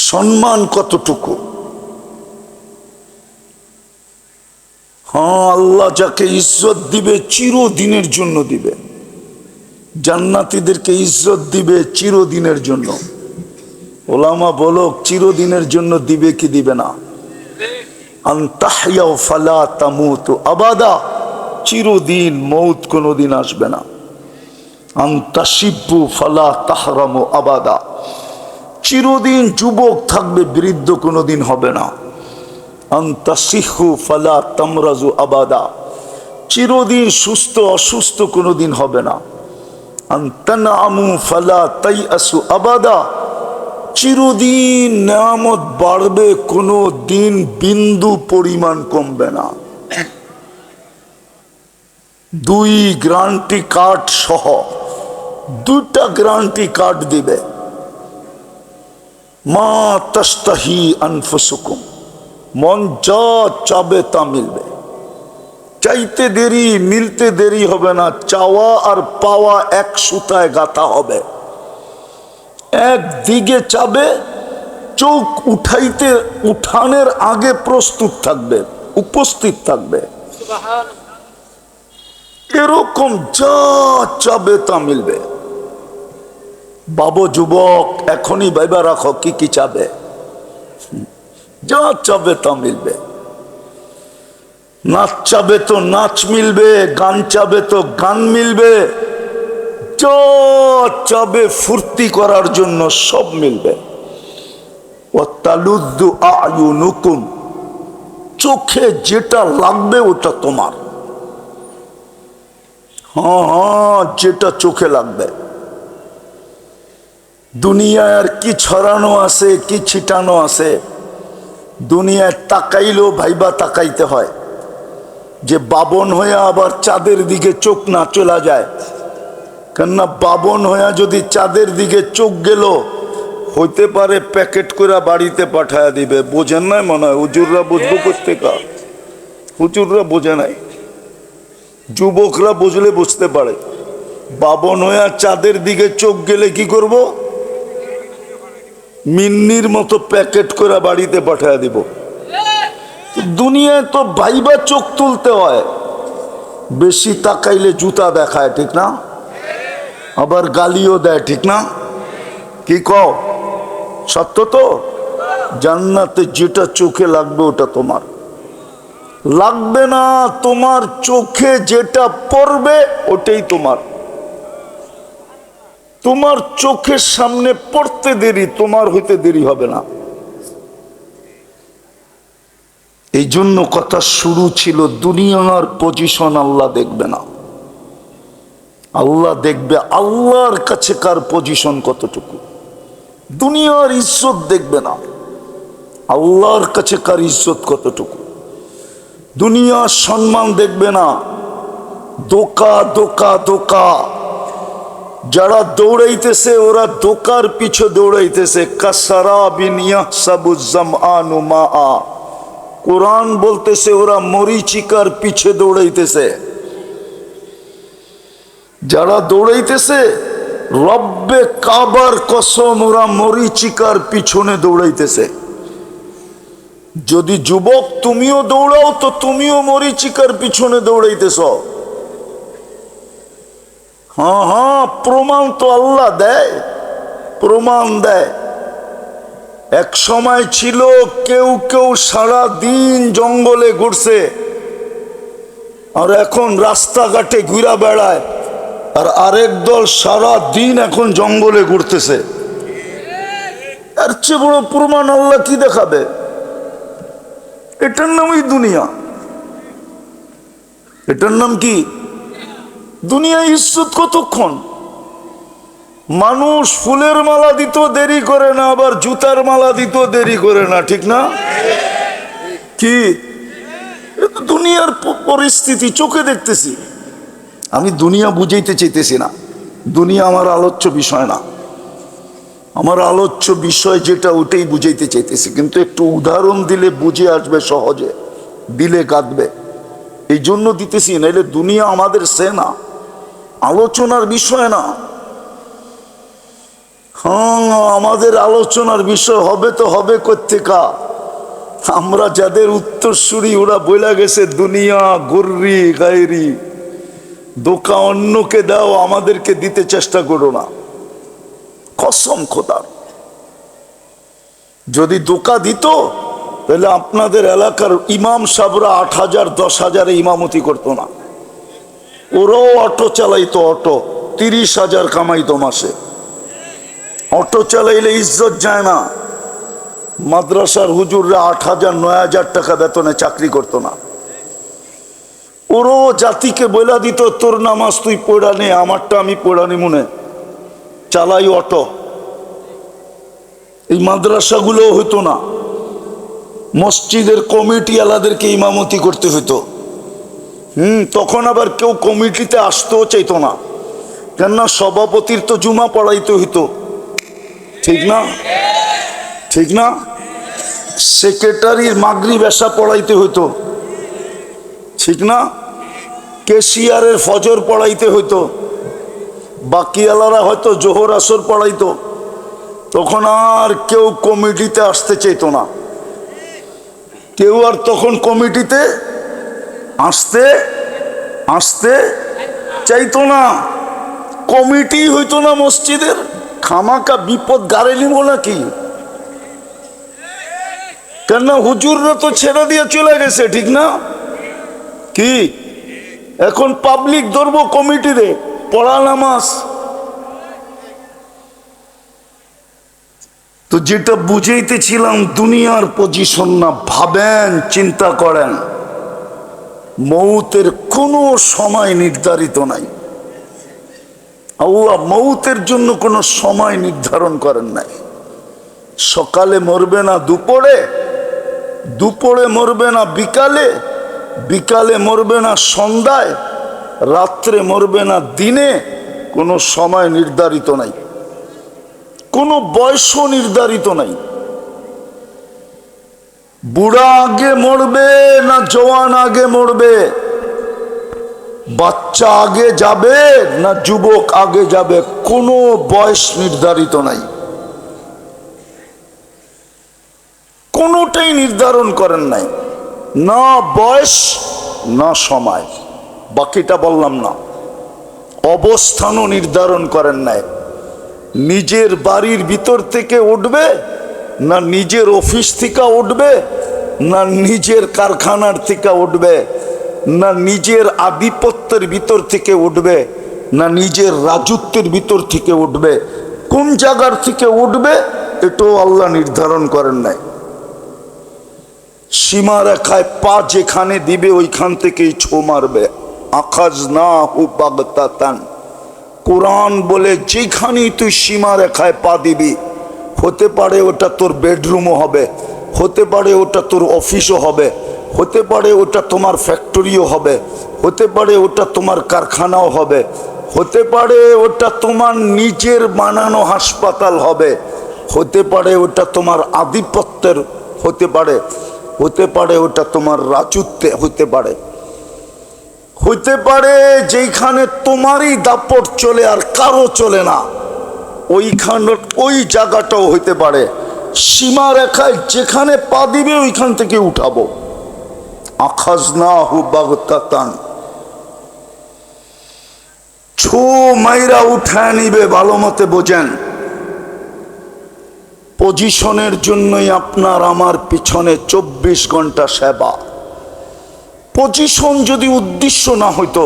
সম্মান কতটুকু। হ্যাঁ, আল্লাহ যাকে ইজ্জত দিবে চিরদিনের জন্য দিবে। জান্নাতীদেরকে ইজ্জত দিবে চিরদিনের জন্য। ওলামা বলো চিরদিনের জন্য দিবে কি দিবে না? আনতাহইয়াও ফালা তামুতু আবাদা, চিরদিন, মৌত কোনোদিন আসবে না। আনতাশিব্বু ফালা তাহরামু আবাদা, চিরদিন যুবক থাকবে, বৃদ্ধ কোনোদিন হবে না। আনতাসিহু ফালা তামরাজু আবাদা, চিরদিন সুস্থ অসুস্থ কোনোদিন হবে না। আনতানামু ফালা তাইআসু আবাদা, চিরদিন নেয়ামত বাড়বে, কোনো দিন বিন্দু পরিমাণ কমবে না। 2 গ্যারান্টি কার্ড সহ 2টা গ্যারান্টি কার্ড দিবে। মা তাস্তাহি আনফুসুকুম, মন যা চাবে তা মিলবে। চাইতে দেরি, মিলতে দেরি হবে না। চাওয়া আর পাওয়া এক সুতায় গাঁথা হবে। একদিকে চাবে, চোখ উঠানের আগে প্রস্তুত থাকবে, উপস্থিত থাকবে। এরকম যা চাবে তা মিলবে। বাবু যুবক, এখনই ভাইবা রাখো কি কি চাবে। যা চাবে তা মিলবে। নাচ চাবে তো নাচ মিলবে, গান চাবে তো গান মিলবে, যা চাবে ফুর্তি করার জন্য সব মিলবে। ওয়াতালুদ্দু আয়ুনুকুম, চোখে যেটা লাগবে ওটা তোমার। হ্যাঁ, যেটা চোখে লাগবে। দুনিয়ায় আর কি ছড়ানো আছে, কি ছিটানো আছে। দুনিয়ায় তাকাইলেও ভাইবা তাকাইতে হয়, যে বাবন হয়ে আবার চাঁদের দিকে চোখ না চলা যায়। কেননা বাবন হয়ে যদি চাঁদের দিকে চোখ গেল, হইতে পারে প্যাকেট করে বাড়িতে পাঠায় দিবে। বোঝেন নাই মনে হয়? হুজুররা বুঝবো কোত্থেকে? হুজুররা বোঝে নাই, যুবকরা বুঝলে বুঝতে পারে। বাবন হয়ে চাঁদের দিকে চোখ গেলে কি করব? মিন্নির মতো প্যাকেট করে বাড়িতে পাঠায় দিব। দুনিয়ায় তো ভাইবা চোখ তুলতে হয়। বেশি তাকাইলে জুতা দেখায়, ঠিক না? আবার গালিও দেয়, ঠিক না? কি কও? সত্য তো? জান্নাতে যেটা চোখে লাগবে ওটা তোমার। লাগবে না, তোমার চোখে যেটা পড়বে ওটাই তোমার। তোমার চোখের সামনে পড়তে দেরি, তোমার হইতে দেরি হবে না। এই জন্য কথা শুরু ছিল, দুনিয়ার পজিশন আল্লাহ দেখবে না, আল্লাহ দেখবে আল্লাহর কাছে কার পজিশন কতটুকু। দুনিয়ার ইজ্জত দেখবে না, আল্লাহর কাছে কার ইজ্জত কতটুকু। দুনিয়ার সম্মান দেখবে না, দোকা দোকা দোকা। যারা দৌড়াইতেছে ওরা দোকার পিছে দৌড়াইতেছে। কাসারাবিন ইয়াহসাবুজ জামআনু মাআ, কোরআন বলতেছে ওরা মরিচিকার পিছে দৌড়াইতেছে। যারা দৌড়াইতেছে রব্বে কাবার কসম ওরা মরিচিকার পিছনে দৌড়াইতেছে। যদি যুবক তুমিও দৌড়াও তো তুমিও মরিচিকার পিছনে দৌড়াইতেছ। হ্যাঁ হ্যাঁ, প্রমাণ তো আল্লাহ দেয়, প্রমাণ দেয়। এক সময় ছিল কেউ কেউ সারা দিন জঙ্গলে ঘুরছে, আর এখন রাস্তাঘাটে ঘুরা বেড়ায়। আর আরেক দল সারা দিন এখন জঙ্গলে ঘুরতেছে। এর চেয়ে বড় প্রমাণ আল্লাহ কি দেখাবে? এটার নামই দুনিয়া। এটার নাম কি? দুনিয়া। ইজ্জত কতক্ষণ? মানুষ ফুলের মালা দিতেও দেরি করে না, আবার জুতার মালা দিতেও দেরি করে না, ঠিক না? কি দুনিয়ার পরিস্থিতি চোখে দেখতেছি। আমি দুনিয়া বুঝাইতে চাইতেছি না, দুনিয়া আমার আলোচ্য বিষয় না। আমার আলোচ্য বিষয় যেটা ওটাই বুঝাইতে চাইতেছি, কিন্তু একটু উদাহরণ দিলে বুঝে আসবে সহজে, দিলে কাঁদবে, এই জন্য দিতেছি। নাইলে দুনিয়া আমাদের সে না, আলোচনার বিষয় না। হ্যাঁ, আমাদের আলোচনার বিষয় হবে তো হবে কোত্থেকা? আমরা যাদের উত্তরসূরি ওরা বইলা গেছে দুনিয়া গর্রি গায়রি, দোকা অন্যকে দাও, আমাদেরকে দিতে চেষ্টা করো না। কসম খোদার, যদি দোকা দিত তাহলে আপনাদের এলাকার ইমাম সাহেবরা 8,000 10,000 ইমামতি করতো না। ওরাও অটো চালাইতো, অটো 30,000 কামাইতো মাসে। অটো চালাইলে ইজ্জত যায় না। মাদ্রাসার হুজুররা 8,000 9,000 টাকা বেতনে চাকরি করতো না। ওরও জাতিকে বইলা দিত তোর নামাজ তুই পড়া নে, আমারটা আমি পড়া নি, মনে চালাই অটো। এই মাদ্রাসাগুলো হইতো না, মসজিদের কমিটি আলাদেরকে ইমামতি করতে হইতো। তখন আবার কেউ কমিটিতে আসতেও চাইতো না, কেননা সভাপতির তো জুমা পড়াইতে হইতো, ঠিক না? ঠিক না? সেক্রেটারির মাগরিব এশা পড়াইতে হইতো, ঠিক না? কেশিয়ারের ফজর পড়াইতে হইতো, বাকিওয়ালারা হয়তো জোহর আসর পড়াইতো। তখন আর কেউ কমিটিতে আসতে চাইতো না, কেউ আর তখন কমিটিতে আসতে আসতে চাইতো না। কমিটি হইতো না মসজিদের, খামাকা বিপদ গাড়ে নিব নাকি? কেননা হুজুররা তো ছেড়ে দিয়ে চলে গেছে, ঠিক না? কি এখন পাবলিক ধরবো কমিটিতে পড়া নামাজ? তো যেটা বুঝাইতেছিলাম, দুনিয়ার পজিশন না। ভাবেন, চিন্তা করেন, মৌতের কোনো সময় নির্ধারিত নাই। আল্লাহ মৌতের জন্য কোনো সময় নির্ধারণ করেন নাই। সকালে মরবে না দুপুরে, দুপুরে মরবে না বিকালে, বিকালে মরবে না সন্ধ্যায়, রাত্রে মরবে না দিনে। কোনো সময় নির্ধারিত নাই, কোনো বয়সও নির্ধারিত নাই। বুড়া আগে মরবে না জওয়ান আগে মরবে, বাচ্চা আগে যাবে না যুবক আগে যাবে, কোনো বয়স নির্ধারিত নাই। কোনোটাই নির্ধারণ করেন নাই, না বয়স না সময়। বাকিটা বললাম না। অবস্থানও নির্ধারণ করেন নাই। নিজের বাড়ির ভিতর থেকে উঠবে না নিজের অফিস থেকে উঠবে, না নিজের কারখানার থেকে উঠবে, না নিজের আধিপত্যের ভিতর থেকে উঠবে, না নিজের রাজত্বের ভিতর থেকে উঠবে। কোন জায়গার থেকে উঠবে এটাও আল্লাহ নির্ধারণ করেন নাই। সীমা রেখায় পা যেখানে দিবে ওইখান থেকেই ছো মারবে। আখাযনাহু বাগতাতান। কোরআন বলে যেখানেই তুই সীমা রেখায় পা দিবি, হতে পারে ওটা তোর বেডরুমও হবে, হতে পারে ওটা তোর অফিসও হবে, হতে পারে ওটা তোমার ফ্যাক্টরিও হবে, হতে পারে ওটা তোমার কারখানাও হবে, হতে পারে ওটা তোমার নিজের বানানো হাসপাতাল হবে, হতে পারে ওটা তোমার আধিপত্যের হতে পারে, হতে পারে ওটা তোমার রাজত্বে হতে পারে, হতে পারে যেখানে তোমারই দাপট চলে আর কারো চলে না, ওইখানে ওই জায়গাটাও হইতে পারে। সীমা রেখায় যেখানে পা দিবে ওইখান থেকে উঠাবো। আখাযনাহু বাগতাতান। ছো মাইরা উঠায় নিবে। ভালো মতে বোঝেন, পজিশনের জন্যই আপনার আমার পিছনে 24 ঘন্টা সেবা। পজিশন যদি উদ্দেশ্য না হইতো,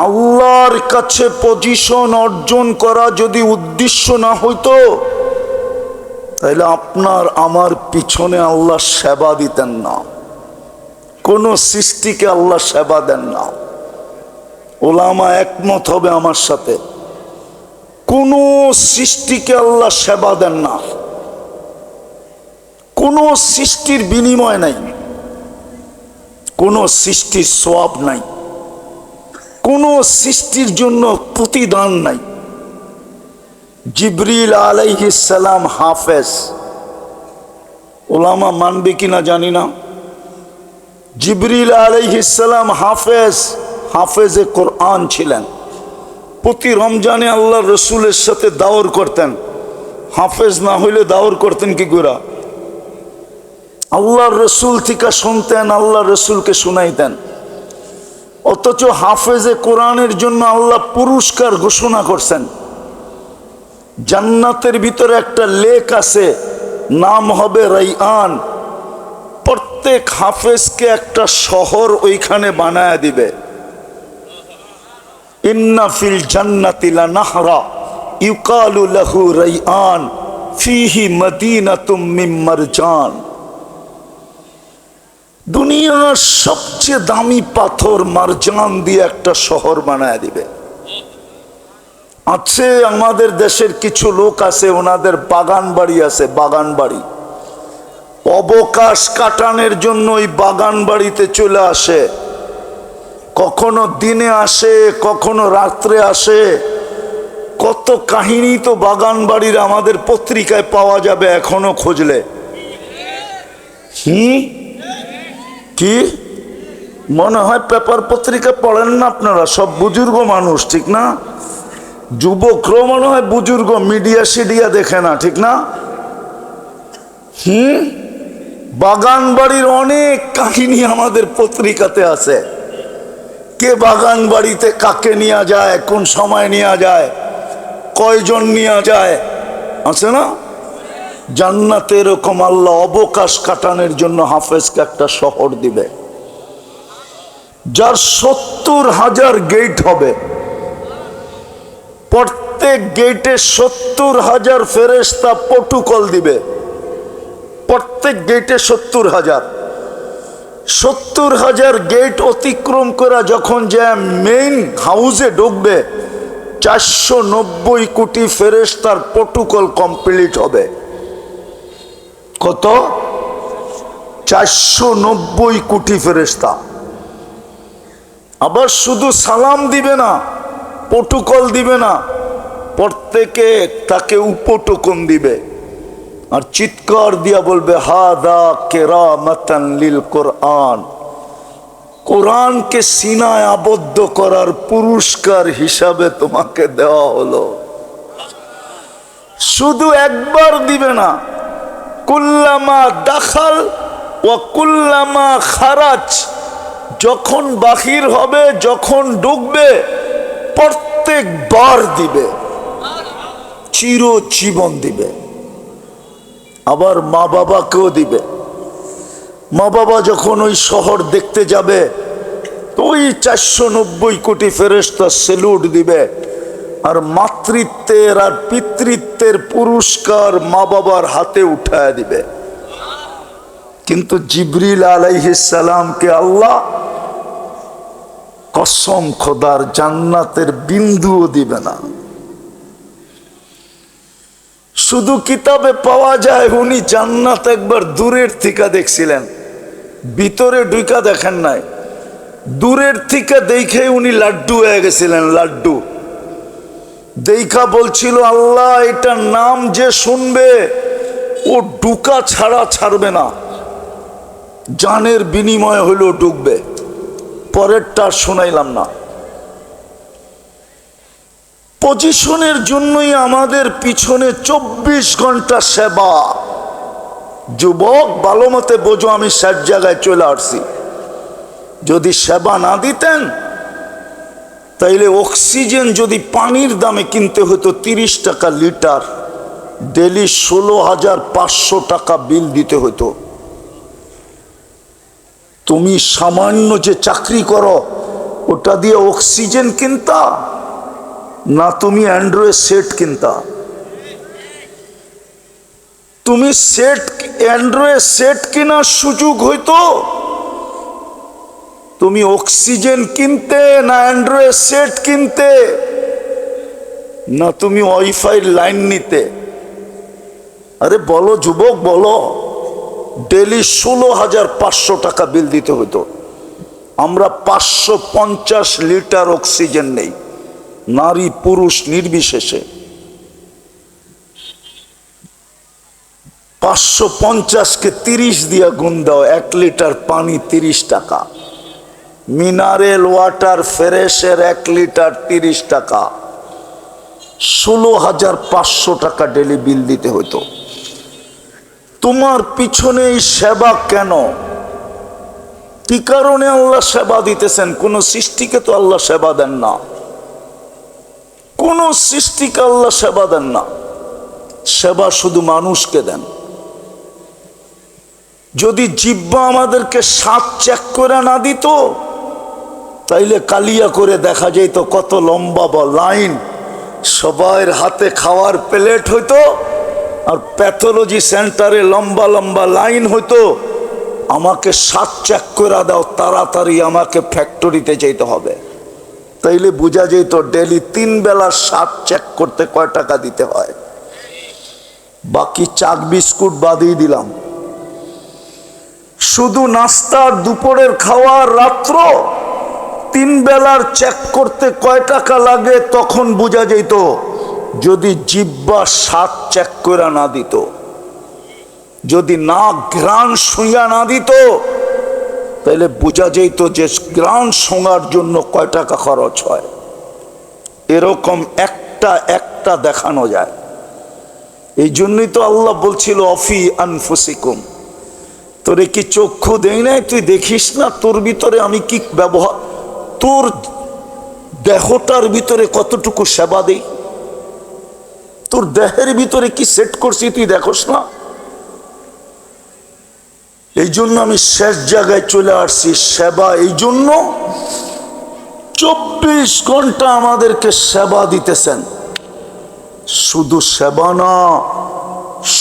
আল্লাহর কাছে পজিশন অর্জন করা যদি উদ্দেশ্য না হইতো, তাহলে আপনার আমার পিছনে আল্লাহ সেবা দিতেন না। কোন সৃষ্টিকে আল্লাহ সেবা দেন না। ওলামা একমত হবে আমার সাথে, কোন সৃষ্টিকে আল্লাহ সেবা দেন না। কোন সৃষ্টির বিনিময় নাই, কোন সৃষ্টির সওয়াব নাই, কোন সৃষ্টির জন্য প্রতিদান নাই। জিবরিল আলাইহিস সালাম হাফেজ, ওলামা মানবে কিনা জানি না। জিবরিল আলাইহিস সালাম হাফেজ, হাফেজে কোরআন ছিলেন। প্রতি রমজানে আল্লাহ রসুলের সাথে দাওয়ার করতেন। হাফেজ না হইলে দাওয়ার করতেন কি করে? আল্লাহ রসুল থেকে শুনতেন, আল্লাহ রসুলকে শুনাইতেন। অথচ হাফেজে কোরআনের জন্য আল্লাহ পুরস্কার ঘোষণা করছেন। জান্নাতের ভিতরে একটা লেক আছে, নাম হবে রাইয়ান। প্রত্যেক হাফেজকে একটা শহর ওইখানে বানায় দিবে। ইন্না ফিল জান্নাতি লানাহরা ইউকালু লাহু রাইয়ান ফিহি মদিনাতুম মিন মারজান। দুনিয়ার সবচেয়ে দামি পাথর মারজান দিয়ে একটা শহর বানায় দিবে। আছে আমাদের দেশের কিছু লোক আছে, ওনাদের বাগান বাড়ি আছে, বাগান বাড়ি। অবকাশ কাটানোর জন্য ওই বাগান বাড়িতে চলে আসে। কখনো দিনে আসে, কখনো রাত্রে আসে। কত কাহিনী তো বাগান বাড়ির আমাদের পত্রিকায় পাওয়া যাবে এখনো খুঁজলে। কি মনে হয় পেপার পত্রিকা পড়েন না আপনারা? সব বুজুর্গ মানুষ, ঠিক না? যুবকরাও মনে হয় বুজুর্গ, মিডিয়া সিডিয়া দেখে না, ঠিক না? বাগান বাড়ির অনেক কাহিনী আমাদের পত্রিকাতে আছে। কে বাগান বাড়িতে কাকে নিয়ে যায়, কোন সময় নিয়ে যায়, কয়জন নিয়ে যায়, আছে না? জান্নাতে এরকম আল্লাহ অবকাশ কাটানোর জন্য হাফেজকে একটা শহর দিবে, যার 70,000 গেট হবে। প্রত্যেক গেটে 70,000 ফেরেশতা প্রটোকল দিবে। প্রত্যেক গেটে 70,000 গেট অতিক্রম করে যখন যে মেইন হাউসে ঢুকবে, 490 কোটি ফেরেশতার প্রটোকল কমপ্লিট হবে। কত? 490 কোটি ফেরেশতা। আবার শুধু সালাম দিবে না, প্রটোকল দিবে না, প্রত্যেকে তাকে উপটোকন দিবে আর চিৎকার দিয়া বলবে, হাদা কেরামাতান লিল কোরআন। কোরআনকে সিনায় আবদ্ধ করার পুরস্কার হিসাবে তোমাকে দেওয়া হলো। শুধু একবার দিবে না, কুল্লামা দাখাল ওয়া কুল্লামা খারাজ। যখন বাহির হবে, যখন ঢুকবে, প্রত্যেকবার দিবে, চিরজীবন দিবে। আবার মা বাবাকেও দিবে। মা বাবা যখন ওই শহর দেখতে যাবে, তো ওই 490 কোটি ফেরেশতা সেলুট দিবে। আর মাতৃত্বের আর পিতৃত্বের পুরস্কার মা বাবার হাতে উঠায় দিবে। কিন্তু জিবরিল আলাইহিস সালামকে আল্লাহ কসম খোদার জান্নাতের বিন্দুও দিবে না। শুধু কিতাবে পাওয়া যায় উনি জান্নাত একবার দূরের থেকে দেখছিলেন, ভিতরে ঢুকা দেখেন নাই। দূরের থেকে দেখে উনি লাড্ডু হয়ে গেছিলেন, লাড্ডু দেখা বলছিল আল্লাহ এটার নাম যে শুনবে ও ঢুকা ছাড়া ছাড়বে না, জানের বিনিময় হলেও ঢুকবে। পরেরটা শোনাইলাম না। পজিশনের জন্যই আমাদের পিছনে 24 ঘন্টা সেবা। যুবক ভালো মতে বোঝো, আমি 60 জায়গায় চলে আসছি। যদি সেবা না দিতেন তাইলে অক্সিজেন যদি পানির দামে কিনতে হতো 30 টাকা লিটার, ডেলি 16,500 টাকা বিল দিতে হতো। তুমি সামান্য যে চাকরি করো ওটা দিয়ে অক্সিজেন কিনতা না তুমি অ্যান্ড্রয়েড সেট কিনতা? তুমি অ্যান্ড্রয়েড সেট কেনার সুযোগ হইতো, তুমি অক্সিজেন কিনতে না অ্যান্ড্রয়েড সেট কিনতে, না তুমি ওয়াইফাই লাইন নিতে? আরে বলো যুবক বলো। ডেলি 16,500 টাকা বিল দিতে হতো। আমরা 550 লিটার অক্সিজেন নেই, নারী পুরুষ নির্বিশেষে। 550-কে 30 দিয়ে গুণ দাও, 1 লিটার পানি 30 টাকা। মিনারেল ওয়াটার ফ্রেশের 1 লিটার 30 টাকা। 16,500 টাকা ডেলি বিল দিতে হতো। তোমার পিছনে এই সেবা কেন? কি কারণে আল্লাহ সেবা দিতেছেন? কোন সৃষ্টিকে তো আল্লাহ সেবা দেন না, কোন সৃষ্টিকে আল্লাহ সেবা দেন না। সেবা শুধু মানুষকে দেন। যদি জিহ্বা আমাদেরকে স্বাদ চেক করে না দিত তাইলে কালিয়া করে দেখা যেত কত লম্বা লাইন, সবার হাতে খাওয়ার প্লেট হইতো আর প্যাথোলজি সেন্টারে লম্বা লম্বা লাইন হইতো। আমাকে স্বাদ চেক করে দাও, তাড়াতাড়ি আমাকে ফ্যাক্টরিতে যেতে হবে। তাইলে বোঝা যেত ডেলি 3 বেলা স্বাদ চেক করতে কয় টাকা দিতে হয়। বাকি চাক বিস্কুট বাদই দিলাম। শুধু নাস্তার, দুপুরের খাওয়ার, রাত্র 3 বেলার চেক করতে কয় টাকা লাগে তখন বোঝা যেত। যদি জিহ্বা স্বাদ চেক করে না দিত, যদি নাক ঘ্রাণ শুঁয়া না দিত তাহলে বোঝা যেত যে ঘ্রাণ শোঙার জন্য কয় টাকা খরচ হয়। এরকম একটা একটা দেখানো যায়। এই জন্যই তো আল্লাহ বলছিল অফি আনফুসিকুম, তোরে কি চক্ষু দেই নাই তুই দেখিস না তোর ভিতরে আমি কি ব্যবহার, তোর দেহটার ভিতরে কতটুকু সেবা দেই, তোর দেহের ভিতরে কি সেট করছি তুই দেখোস না? এই জন্য আমি শেষ জায়গায় চলে আসছি। সেবা এই জন্য 24 ঘন্টা আমাদেরকে সেবা দিতেছেন। শুধু সেবা না,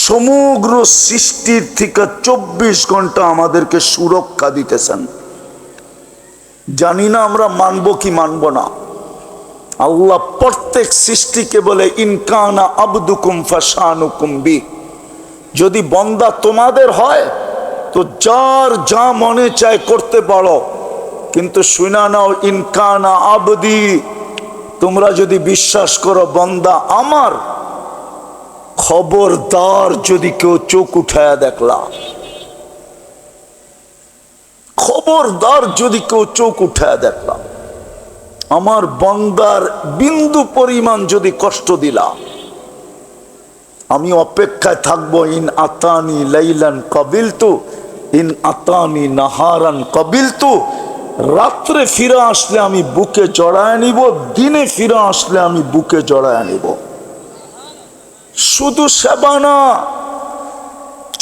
সমগ্র সৃষ্টির থেকে 24 ঘন্টা আমাদেরকে সুরক্ষা দিতেছেন। জানি না আমরা মানব কি মানব না। আল্লাহ প্রত্যেক সৃষ্টিকে বলে ইনকানা আবদুকুম ফাশানুকুম বি, যদি বন্দা তোমাদের হয় তো যার যা মনে চায় করতে পারো, কিন্তু শুনা নাও ইনকানা আবদি, তোমরা যদি বিশ্বাস করো বন্দা আমার, খবরদার যদি কেউ চোখ উঠায়া দেখলা, খবরদার যদি কেউ চোখ উঠায়া দেখলা, আমার বন্দার বিন্দু পরিমাণ যদি কষ্ট দিলা, আমি অপেক্ষায় থাকবো। ইন আতানি লাইলান কাবিলতু, ইন আতানি নাহারান কাবিলতু, রাত্রে ফিরে আসলে আমি বুকে জড়ায় নিব, দিনে ফিরে আসলে আমি বুকে জড়ায় নিব। শুধু সেবা না,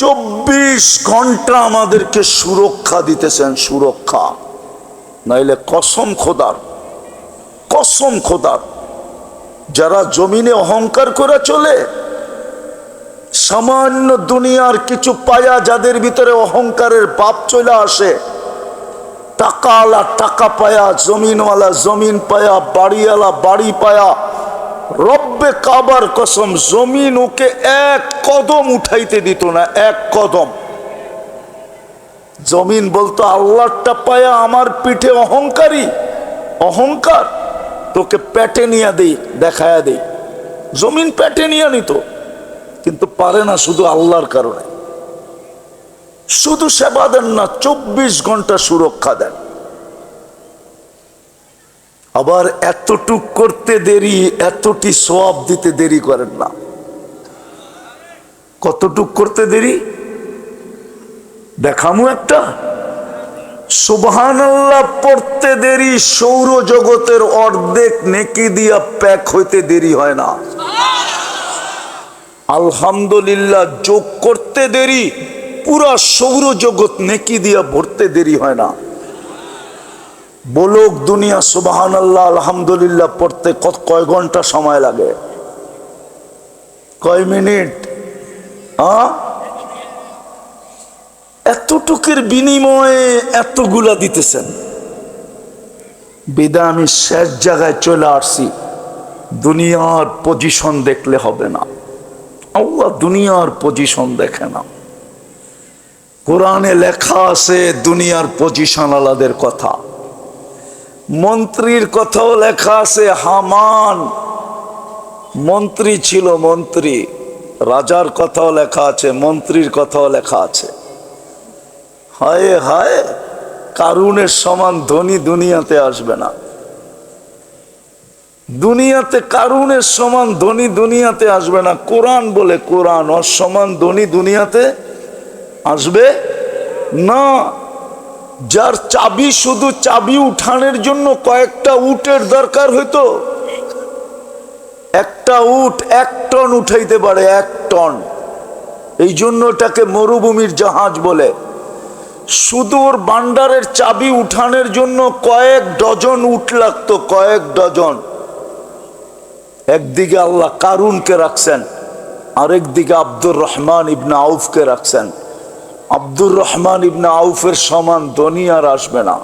24 ঘন্টা আমাদেরকে সুরক্ষা দিতেছেন, সুরক্ষা। নাইলে কসম খোদার, কসম খোদার, যারা জমিনে অহংকার করে চলে সামান্য দুনিয়ার কিছু পায়া যাদের ভিতরে অহংকারের পাপ চলে আসে, টাকাওয়ালা টাকা পায়া, জমিনওয়ালা জমিন পায়া, বাড়িওয়ালা বাড়ি পায়া, রব্বে কাবার কসম জমিন ওকে এক কদম উঠাইতে দিত না, এক কদম। জমিন বলতো আল্লাহটা পায়া আমার পিঠে অহংকারী, অহংকার, তোকে পেটে নিয়ে দেই, দেখায়া দেই। জমিন পেটে নিয়ে নিত, কিন্তু পারে না, শুধু আল্লাহর কারণে। শুধু সেবা দেন না, 24 ঘন্টা সুরক্ষা দেন। আবার এতটুক করতে দেরি, এতটি সওয়াব দিতে দেরি করেন না। কতটুক করতে দেরি দেখামু একটা। সুবহানাল্লাহ পড়তে দেরি সৌরজগতের অর্ধেক নেকি দিয়া প্যাক হইতে দেরি হয় না। আলহামদুলিল্লাহ যোগ করতে দেরি পুরা সৌরজগৎ নেকি দিয়া ভরতে দেরি হয় না। বলুক দুনিয়া সুবহানাল্লাহ আলহামদুলিল্লাহ পড়তে কয় ঘন্টা সময় লাগে? কয় মিনিট? এতটুকুর বিনিময়ে এতগুলা দিতেছেন। বিদা আমি শেষ জায়গায় চলে আসছি। দুনিয়ার পজিশন দেখলে হবে না, আল্লাহ দুনিয়ার পজিশন দেখে না। কোরআনে লেখা আছে দুনিয়ার পজিশন আলাদের কথা, মন্ত্রীর কথাও লেখা আছে। হামান মন্ত্রী ছিল, মন্ত্রী, রাজার কথাও লেখা আছে, মন্ত্রীর কথাও লেখা আছে। হায় হায়, কারুনের সমান ধনী দুনিয়াতে আসবে না। দুনিয়াতে কারুনের সমান ধনী দুনিয়াতে আসবে না। কোরআন বলে, কোরআন ওর সমান ধনী দুনিয়াতে আসবে না। যার চাবি, শুধু চাবি উঠানোর জন্য কয়েকটা উটের দরকার হইতো। একটা উট 1 টন উঠাইতে পারে, 1 টন। এই জন্য এটাকে মরুভূমির জাহাজ বলে। শুধু ওর ভান্ডারের চাবি উঠানোর জন্য কয়েক ডজন উট লাগতো, কয়েক ডজন। একদিকে আল্লাহ কারুনকে রাখছেন, আরেকদিকে আব্দুর রহমান ইবনে আউফকে রাখছেন। আব্দুর রহমান ইবনে আউফের সমান ধনী আর আসবে না।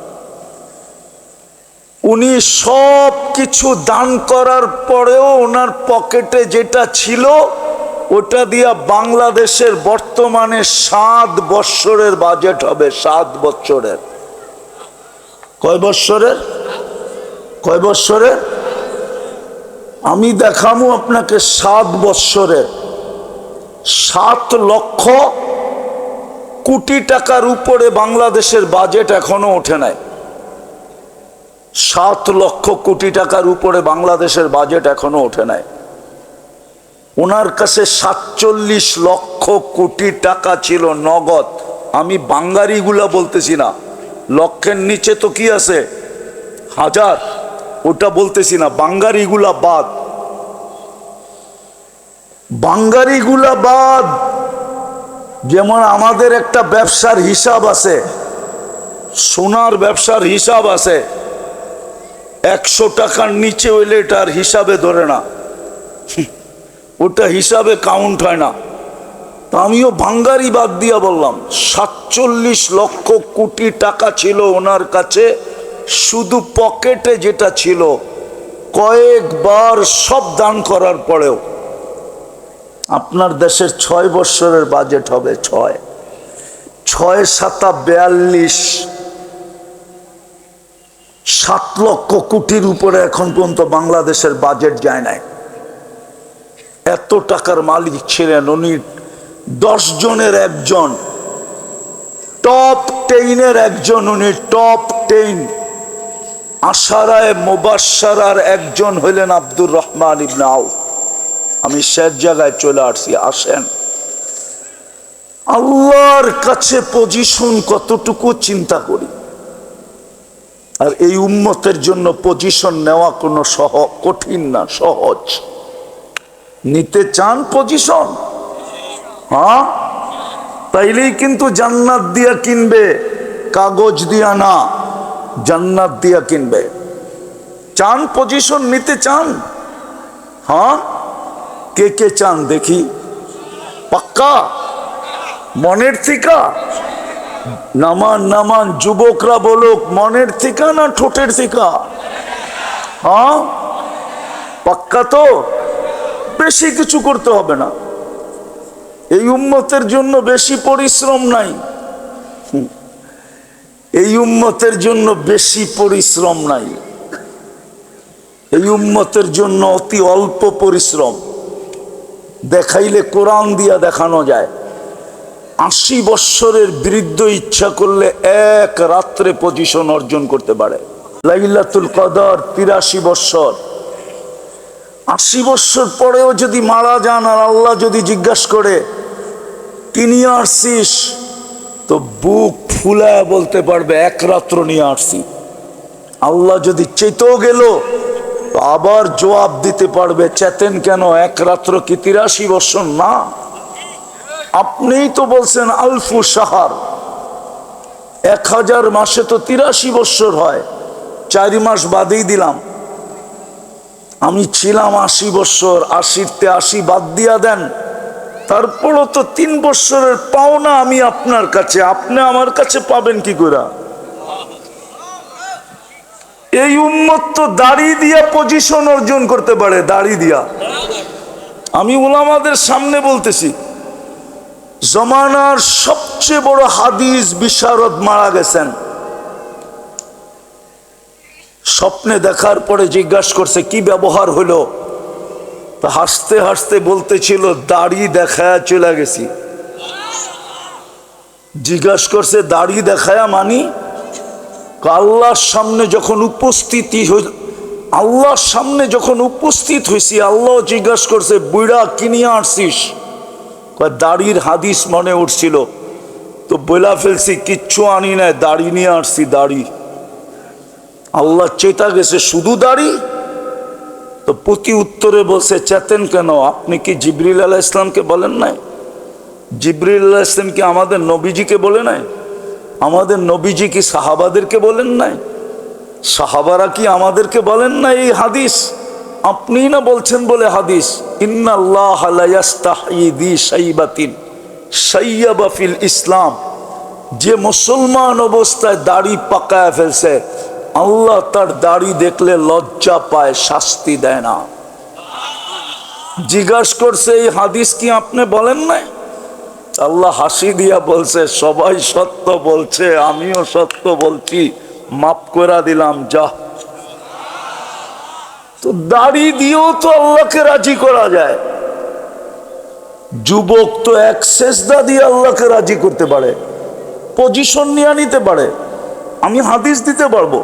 উনি সব কিছু দান করার পরেও ওনার পকেটে যেটা ছিল ওটা দিয়া বাংলাদেশের বর্তমানে 7 বৎসরের বাজেট হবে। 7 বৎসরের। কয় বৎসরের? কয় বৎসরের? আমি দেখামু আপনাকে 7 বৎসরের। 7 লক্ষ কোটি টাকার উপরে বাংলাদেশের বাজেট এখনো ওঠে নাই। 7 লক্ষ কোটি টাকার উপরে বাংলাদেশের বাজেট এখনো ওঠে নাই। ওনার কাছে 47 লক্ষ কোটি টাকা ছিল নগদ। আমি বাঙ্গারিগুলা বলতেছি না, লক্ষের নিচে তো কি আছে, হাজার, ওটা বলতেছি না, বাঙ্গারিগুলা বাদ। বাঙ্গারিগুলা বাদ। যেমন আমাদের একটা ব্যবসার হিসাব আছে, সোনার ব্যবসার হিসাব আছে। 100 টাকার নিচে হইলে এটার হিসাবে ধরে না, ওটা হিসাবে কাউন্ট হয় না। তা আমিও বাঙ্গারি বাদ দিয়া বললাম 47 লক্ষ কোটি টাকা ছিল ওনার কাছে। শুধু পকেটে যেটা ছিল, কয়েকবার সব দান করার পরেও। আপনার দেশের 6 বৎসরের বাজেট হবে 6 7 42, 7 লক্ষ কোটির উপরে এখন পর্যন্ত বাংলাদেশের বাজেট যায় নাই। এত টাকার মালিক ছিলেন উনি। 10 জনের একজন, টপ 10-এর একজন উনি, টপ 10 আশারায়ে মুবাশশারার একজন হইলেন আব্দুর রহমান ইবনে আউফ। আমি শেষ জায়গায় চলে আসছি, আসেন। আল্লাহর কাছে পজিশন কতটুকু চিন্তা করি। আর এই উম্মতের জন্য পজিশন নেওয়া কোনো কঠিন না, সহজ। নিতে চান পজিশন? হ্যাঁ, তাইলেই কিন্তু জান্নাত দিয়া কিনবে, কাগজ দিয়া না, জান্নাত দিয়া কিনবে। চান পজিশন নিতে চান? হ্যাঁ, কে কে চান দেখি? পাক্কা মনের থিকা? নামান নামান, যুবকরা বলুক, মনের থিকা না ঠোঁটের থিকা? হ্যাঁ পাক্কা তো? বেশি কিছু করতে হবে না, এই উম্মতের জন্য বেশি পরিশ্রম নাই, এই উম্মতের জন্য বেশি পরিশ্রম নাই, এই উম্মতের জন্য অতি অল্প পরিশ্রম। দেখাইলে কোরআন দিয়া দেখানো যায়। 80 বৎসরের বৃদ্ধ ইচ্ছা করলে এক রাত্রে পজিশন অর্জন করতে পারে। লাইলাতুল কদর 83 বৎসর। 80 বৎসর পরেও যদি মারা যান আর আল্লাহ যদি জিজ্ঞাসা করে কি নিয়ে আসছিস, তো বুক ফুলায় বলতে পারবে এক রাত্র নিয়ে আসছি। আল্লাহ যদি চেতেও গেল তো আবার জবাব দিতে পারবে, চেতেন কেন, এক রাত্র কি 83 বৎসর না? আপনিই তো বলছেন আলফু সাহার, 1000 মাসে তো 83 বৎসর হয়, 4 মাস বাদেই দিলাম। আমি ছিলাম 80 বৎসর, 80-তে 80 বাদ দিয়া দেন, তারপরও তো 3 বৎসরের পাওনা আমি আপনার কাছে, আপনি আমার কাছে পাবেন কি করে? এই উম্মত তো দাড়ি দিয়া পজিশন অর্জন করতে পারে, দাড়ি দিয়া। আমি উলামাদের সামনে বলতেছি, জমানার সবচেয়ে বড় হাদিস বিশারদ মারা গেছেন। স্বপ্নে দেখার পরে জিজ্ঞাসা করছে কি ব্যবহার হলো, তা হাসতে হাসতে বলতেছিল দাড়ি দেখায়া চলে গেছি। জিজ্ঞাসা করছে দাড়ি দেখায়া মানি? আল্লাহর সামনে যখন আল্লাহর সামনে যখন উপস্থিত হয়েছি, আল্লাহ জিজ্ঞাসা করছে বুড়া কি নিয়ে আসছিস? দাড়ির হাদিস মনে উঠছিল, তো বলা ফেলছি কিচ্ছু আনি নাই, দাড়ি নিয়ে আসছি, দাড়ি। আল্লাহ চেতা গেছে শুধু দাড়ি? তো প্রতি উত্তরে বলছে চেতেন কেন, আপনি কি জিবরিল আলাইহিস সালামকে বলেন নাই? জিবরিল আলাইহিস সালাম কি আমাদের নবীজিকে বলে নাই? আমাদের নবীজি কি সাহাবাদেরকে বলেন নাই? সাহাবারা কি আমাদেরকে বলেন নাই এই হাদিস? আপনি না বলছেন বলে হাদিস, ইন্নাল্লাহা লা ইস্তাহয়ী যী শাইবাতিন শাইয়াবা ফিল ইসলাম। যে মুসলমান অবস্থায় দাড়ি পাকায় ফেলছে, আল্লাহ তার দাড়ি দেখলে লজ্জা পায়, শাস্তি দেয় না। জিজ্ঞাসা করছে এই হাদিস কি আপনি বলেন নাই? আল্লাহ হাসি দিয়া বলছে সবাই সত্য বলছে, আমিও সত্য বলছি, মাফ করে দিলাম, যা। তো দাড়ি দিয়েও তো আল্লাহকে রাজি করা যায়। যুবক তো এক সেজদা দিয়ে আল্লাহকে রাজি করতে পারে, পজিশন নিয়ে নিতে পারে। আমি হাদিস দিতে পারবো।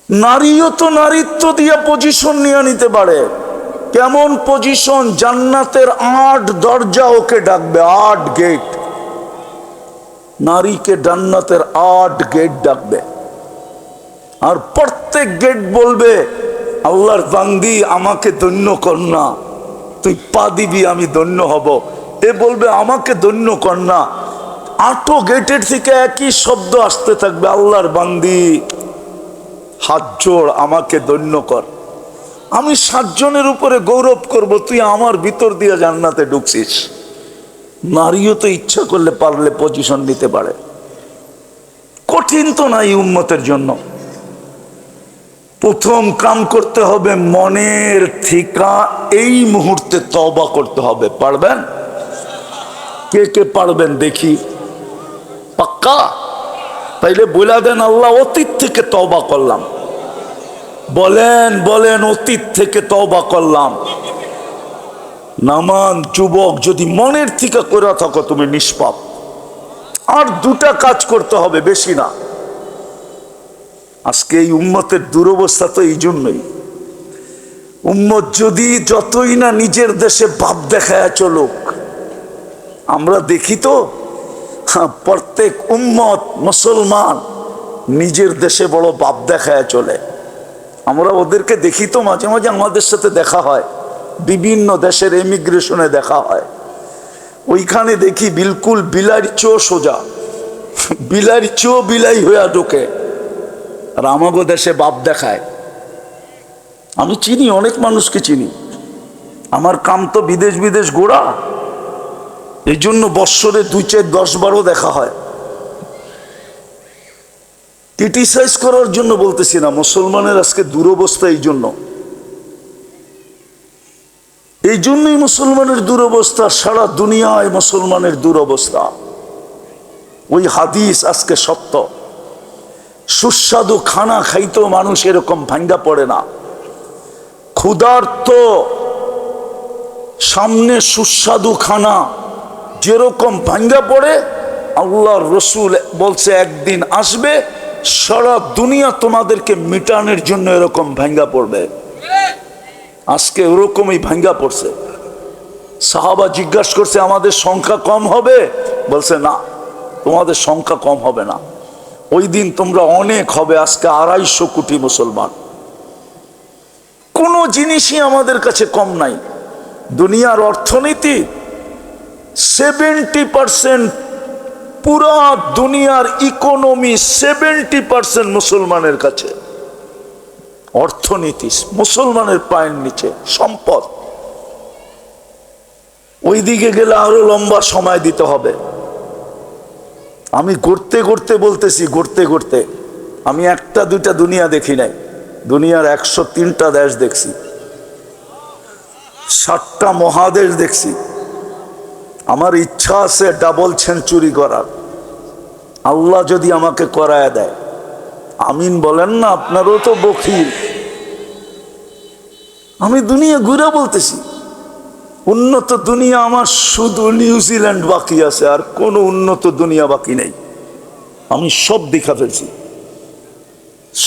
নারীও তো নারীত্ব দিয়ে পজিশন নিয়ে নিতে পারে। কেমন পজিশন? জান্নাতের 8 দরজা ওকে ডাকবে, 8 গেট। নারীকে জান্নাতের 8 গেট ডাকবে, আর প্রত্যেক গেট বলবে আল্লাহর বান্দি আমাকে ধন্য কর না, তুই পা দিবি আমি ধন্য হব। এ বলবে আমাকে ধন্য কর না। 8 গেটের থেকে একই শব্দ আসতে থাকবে, আল্লাহর বান্দি হাত জোড় আমাকে ধন্য কর। আমি 7 জনের উপরে গৌরব করব, তুই আমার ভিতর দিয়ে জান্নাতে ঢুকছিস। নারীও তো ইচ্ছা করলে পারলে পজিশন নিতে পারে। কঠিন তো না এই উম্মতের জন্য। প্রথম কাম করতে হবে মনের থিকা এই মুহূর্তে তওবা করতে হবে। পারবেন? কে কে পারবেন দেখি? পাক্কা? তাইলে বলে দেন আল্লাহ অতীত থেকে তওবা করলাম। বলেন বলেন অতীত থেকে তওবা করলাম। নামান যুবক, যদি মনের থেকে করে থাকো তুমি নিষ্পাপ। আর 2টা কাজ করতে হবে, বেশি না। আজকে এই উম্মতের দুরবস্থা তো এই জন্যই। উম্মত যদি যতই না নিজের দেশে ভাব দেখায় চলুক, আমরা দেখি তো প্রত্যেক উম্মত মুসলমান নিজের দেশে বড় ভাব দেখায় চলে। আমরা ওদেরকে দেখি তো, মাঝে মাঝে আমাদের সাথে দেখা হয়, বিভিন্ন দেশের ইমিগ্রেশনে দেখা হয়। ওইখানে দেখি বিলকুল বিলাইর চো সোজা, বিলাইর চো বিলাই হইয়া ঢোকে, আর আমাগো দেশে বাপ দেখায়। আমি চিনি, অনেক মানুষকে চিনি। আমার কাম তো বিদেশ বিদেশ ঘোরা, এই জন্য বৎসরে 2-4-10-12 দেখা হয়। ক্রিটিসাইজ করার জন্য বলতেছি না, মুসলমানের আজকে দুরবস্থা এই জন্যই মুসলমানের দুরবস্থা, সারা দুনিয়ায় মুসলমানের দুরবস্থা। ওই হাদিস আজকে সত্য। সুস্বাদু খানা খাইতেও মানুষ এরকম ভাঙ্গা পড়ে না। ক্ষুধার্ত সামনে সুস্বাদু খানা যেরকম ভাঙ্গা পড়ে, আল্লাহর রসুল বলছে একদিন আসবে সারা দুনিয়া তোমাদেরকে মিটানোর জন্য এরকম ভাঙ্গা পড়বে। আজকে ওরকমই ভাঙ্গা পড়ছে। সাহাবা জিজ্ঞাসা করছে আমাদের সংখ্যা কম হবে? বলছে না, তোমাদের সংখ্যা কম হবে না, ওই দিন তোমরা অনেক হবে। আজকে 250 কোটি মুসলমান, কোনো জিনিসই আমাদের কাছে কম নাই। দুনিয়ার অর্থনীতি 70%, পুরা দুনিয়ার ইকোনমি 70% মুসলমানের কাছে। অর্থনীতি মুসলমানের পায়ের নিচে, সম্পদ। ওই দিকে গেলে আরো লম্বা সময় দিতে হবে। আমি ঘুরতে ঘুরতে বলতেছি, ঘুরতে ঘুরতে আমি 1-2টা দুনিয়া দেখি নাই, দুনিয়ার 103টা দেশ দেখছি, 7টা মহাদেশ দেখছি। আমার ইচ্ছা আছে ডাবল সেঞ্চুরি করার। আল্লাহ যদি আমাকে করায় দেয়, আমিন বলেন না, আপনারও তো বখিল। আমি দুনিয়া ঘুরে বলতেছি, উন্নত দুনিয়া আমার শুধু নিউজিল্যান্ড বাকি আছে, আর কোনো উন্নত দুনিয়া বাকি নেই। আমি সব দেখা ফেলছি,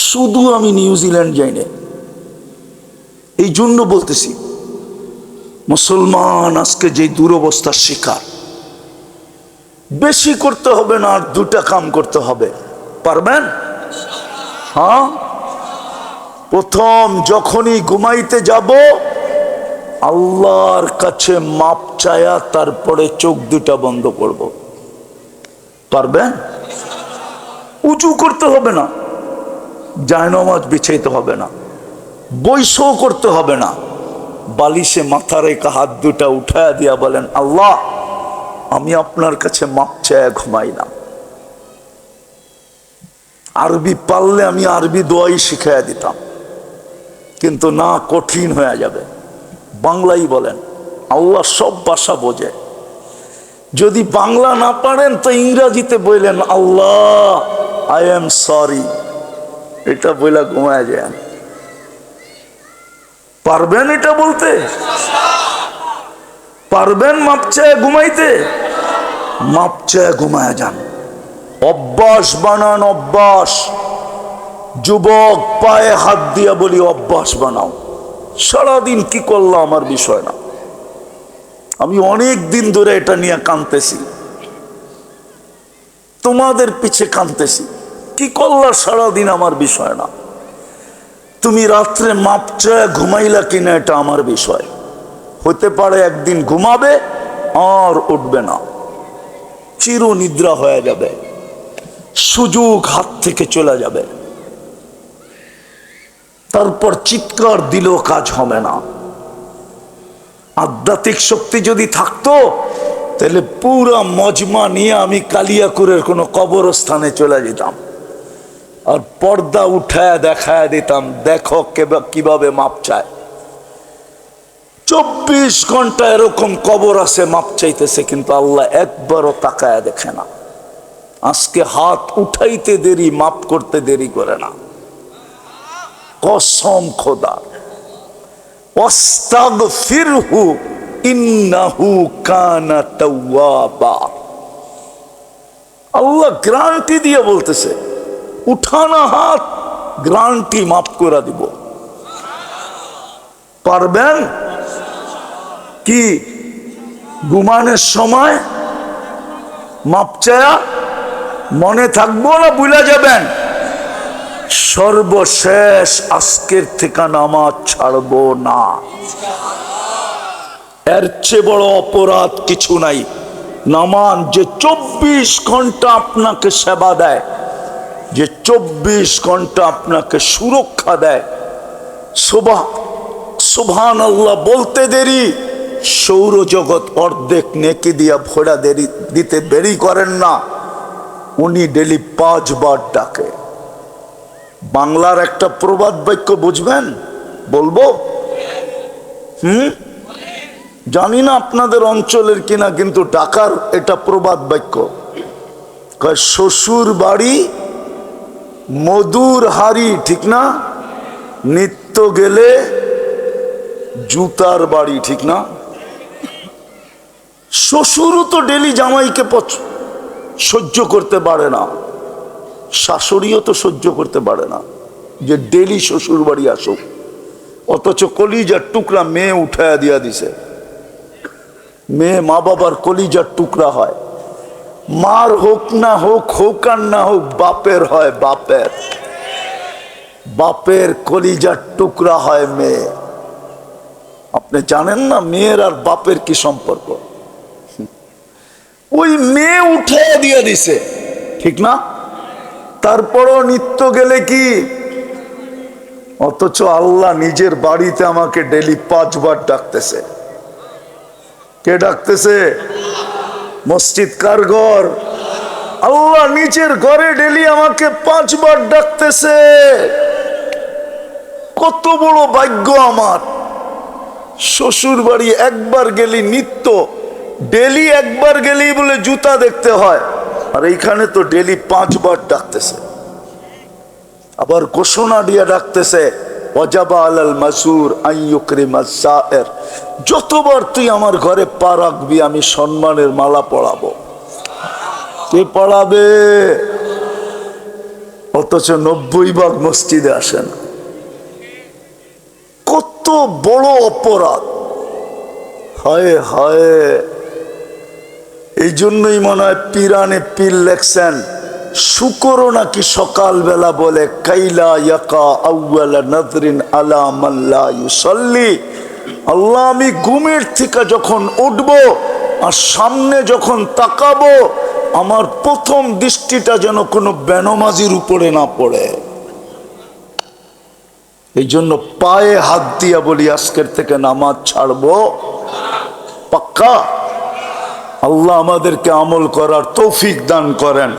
শুধু আমি নিউজিল্যান্ড যাই না। এই জন্য বলতেছি মুসলমান আজকে যে দুরবস্থার শিকার। বেশি করতে হবে না, আর 2টা কাম করতে হবে। পারবেন? হ্যাঁ, প্রথম যখনই ঘুমাইতে যাব আল্লাহর কাছে মাপ চায়া তারপরে চোখ 2টা বন্ধ করব। পারবেন? উঁচু করতে হবে না, জায়নামাজ বিছাইতে হবে না, বৈশও করতে হবে না, বালিশে মাথা রেখে হাত 2টা উঠায়া দিয়া বলেন আল্লাহ আমি আপনার কাছে মাপ চায়া ঘুমাইলাম। আরবি পারলে আমি আরবি দোয়াই শিখাইয়া দিতাম, কিন্তু না, কঠিন হয়ে যাবে। বাংলাই বলেন, আল্লাহ সব ভাষা বোঝে। যদি বাংলা না পারেন তো ইংরাজিতে বললেন আল্লাহ আই এম সরি, এটা বইলা ঘুমায় যান। পারবেন এটা বলতে? পারবেন মাপ চায় ঘুমাইতে? মাপ চায় ঘুমায় যান। অভ্যাস বানান, অভ্যাস। যুবক পায়ে হাত দিয়া বলি অভ্যাস বানাও। সারাদিন কি করলাম আমার বিষয় না, আমি অনেক দিন ধরে এটা নিয়ে কাঁদতেছি, তোমাদের পিছে কাঁদতেছি। কি করলা সারাদিন আমার বিষয় না। তুমি রাত্রে মাপ চায় ঘুমাইলা কিনা এটা আমার বিষয়। হতে পারে একদিন ঘুমাবে আর উঠবে না, চির নিদ্রা হয়ে যাবে, সুযোগ হাত থেকে চলে যাবে, তারপর চিৎকার দিলেও কাজ হবে না। আধ্যাত্মিক শক্তি যদি থাকতো তাহলে পুরা মজমা নিয়ে আমি কালিয়াকুরের কোনো কবরস্থানে চলে যেতাম, আর পর্দা উঠায় দেখায় দিতাম, দেখো কিভাবে মাপ চায়। 24 ঘন্টা এরকম কবর আছে মাপ চাইতেছে, কিন্তু আল্লাহ একবারও তাকায় দেখে না। আজকে হাত উঠাইতে দেরি, মাপ করতে দেরি করে না। কসম খোদা, ওয়াস্তাগফিরহু ইন্নাহু কানা তাওয়াবা। আল্লাহ গ্যারান্টি দিয়ে বলতেছে, উঠানা হাত, গ্যারান্টি মাফ করে দিব। পারবেন কি ঘুমানোর সময় মাপ চায়া? মনে থাকবো না ভুলে যাবেন? সর্বশেষ আজকের থেকে নামাজ ছাড়বো না। এর চেয়ে বড় অপরাধ কিছু নাই। নামাজ যে 24 ঘন্টা আপনাকে সেবা দেয়, যে 24 ঘন্টা আপনাকে সুরক্ষা দেয়, সুবহানাল্লাহ বলতে দেরি সৌরজগৎ অর্ধেক নেকি দিয়া ভরা দিতে দেরি করেন না। উনি ডেলি 5 বার ডাকে। বাংলার একটা প্রবাদ বাক্য বুঝবেন? বলবো? জানি না আপনাদের অঞ্চলের কিনা, কিন্তু ঢাকার এটা প্রবাদ বাক্য। শ্বশুর বাড়ি মধুর হাড়ি, ঠিক না? নিত্য গেলে জুতার বাড়ি, ঠিক না? শ্বশুরও তো ডেলি জামাইকে সহ্য করতে পারে না, শাশুড়িও তো সহ্য করতে পারে না যে ডেলি শ্বশুর বাড়ি আসুক। অথচ কলিজার টুকরা মেয়ে উঠায়া দিয়া দিছে। মেয়ে মা বাবার কলিজার টুকরা হয়। মার হোক না হোক, হোক আর না হোক, বাপের হয়। বাপের কলিজার টুকরা হয় মেয়ে। আপনি জানেন না মেয়ের আর বাপের কি সম্পর্ক? ওই মেয়ে উঠে দিয়ে দিছে, ঠিক না? তারপরও নিত্য গেলে কি? অথচ আল্লাহ নিজের বাড়িতে আমাকে ডেলি 5 বার ডাকতেছে। কে ডাকতেছে? মসজিদ কার ঘর? আল্লাহ নিজের ঘরে ডেলি আমাকে 5 বার ডাকতেছে। কত বড় ভাগ্য আমার। শ্বশুর বাড়ি একবার গেলি নিত্য, ডেলি একবার গেলেই বলে জুতা দেখতে হয়, আর এইখানে তো ডেলি 5 বার ডাকতেছে। আবার ঘোষণা দিয়ে ডাকতেছে, ওয়াজাবা আলাল মাসুর আইয়ুকরিমাস সায়ের। যতবার তুই আমার ঘরে পা রাখবি আমি সম্মানের মালা পড়াবো। কে পড়াবে? অথচ 90 ভাগ মসজিদে আসেন। কত বড় অপরাধ! হায় হায়! এই জন্যই মনে হয় পিরানে পীর লেখছেন, শুকরও নাকি সকালবেলা বলে কাইলা ইয়াকা আউয়ালা নাযরিন আলা মান লা ইউসাল্লি। আল্লাহ, আমি ঘুমের থেকে যখন উঠব আর সামনে যখন তাকাবো, আমার প্রথম দৃষ্টিটা যেন কোনো বেনমাজির উপরে না পড়ে। এই জন্য পায়ে হাত দিয়া বলি, আজকের থেকে নামাজ ছাড়বো পাক্কা। আল্লাহ আমাদেরকে আমল করার তৌফিক দান করেন।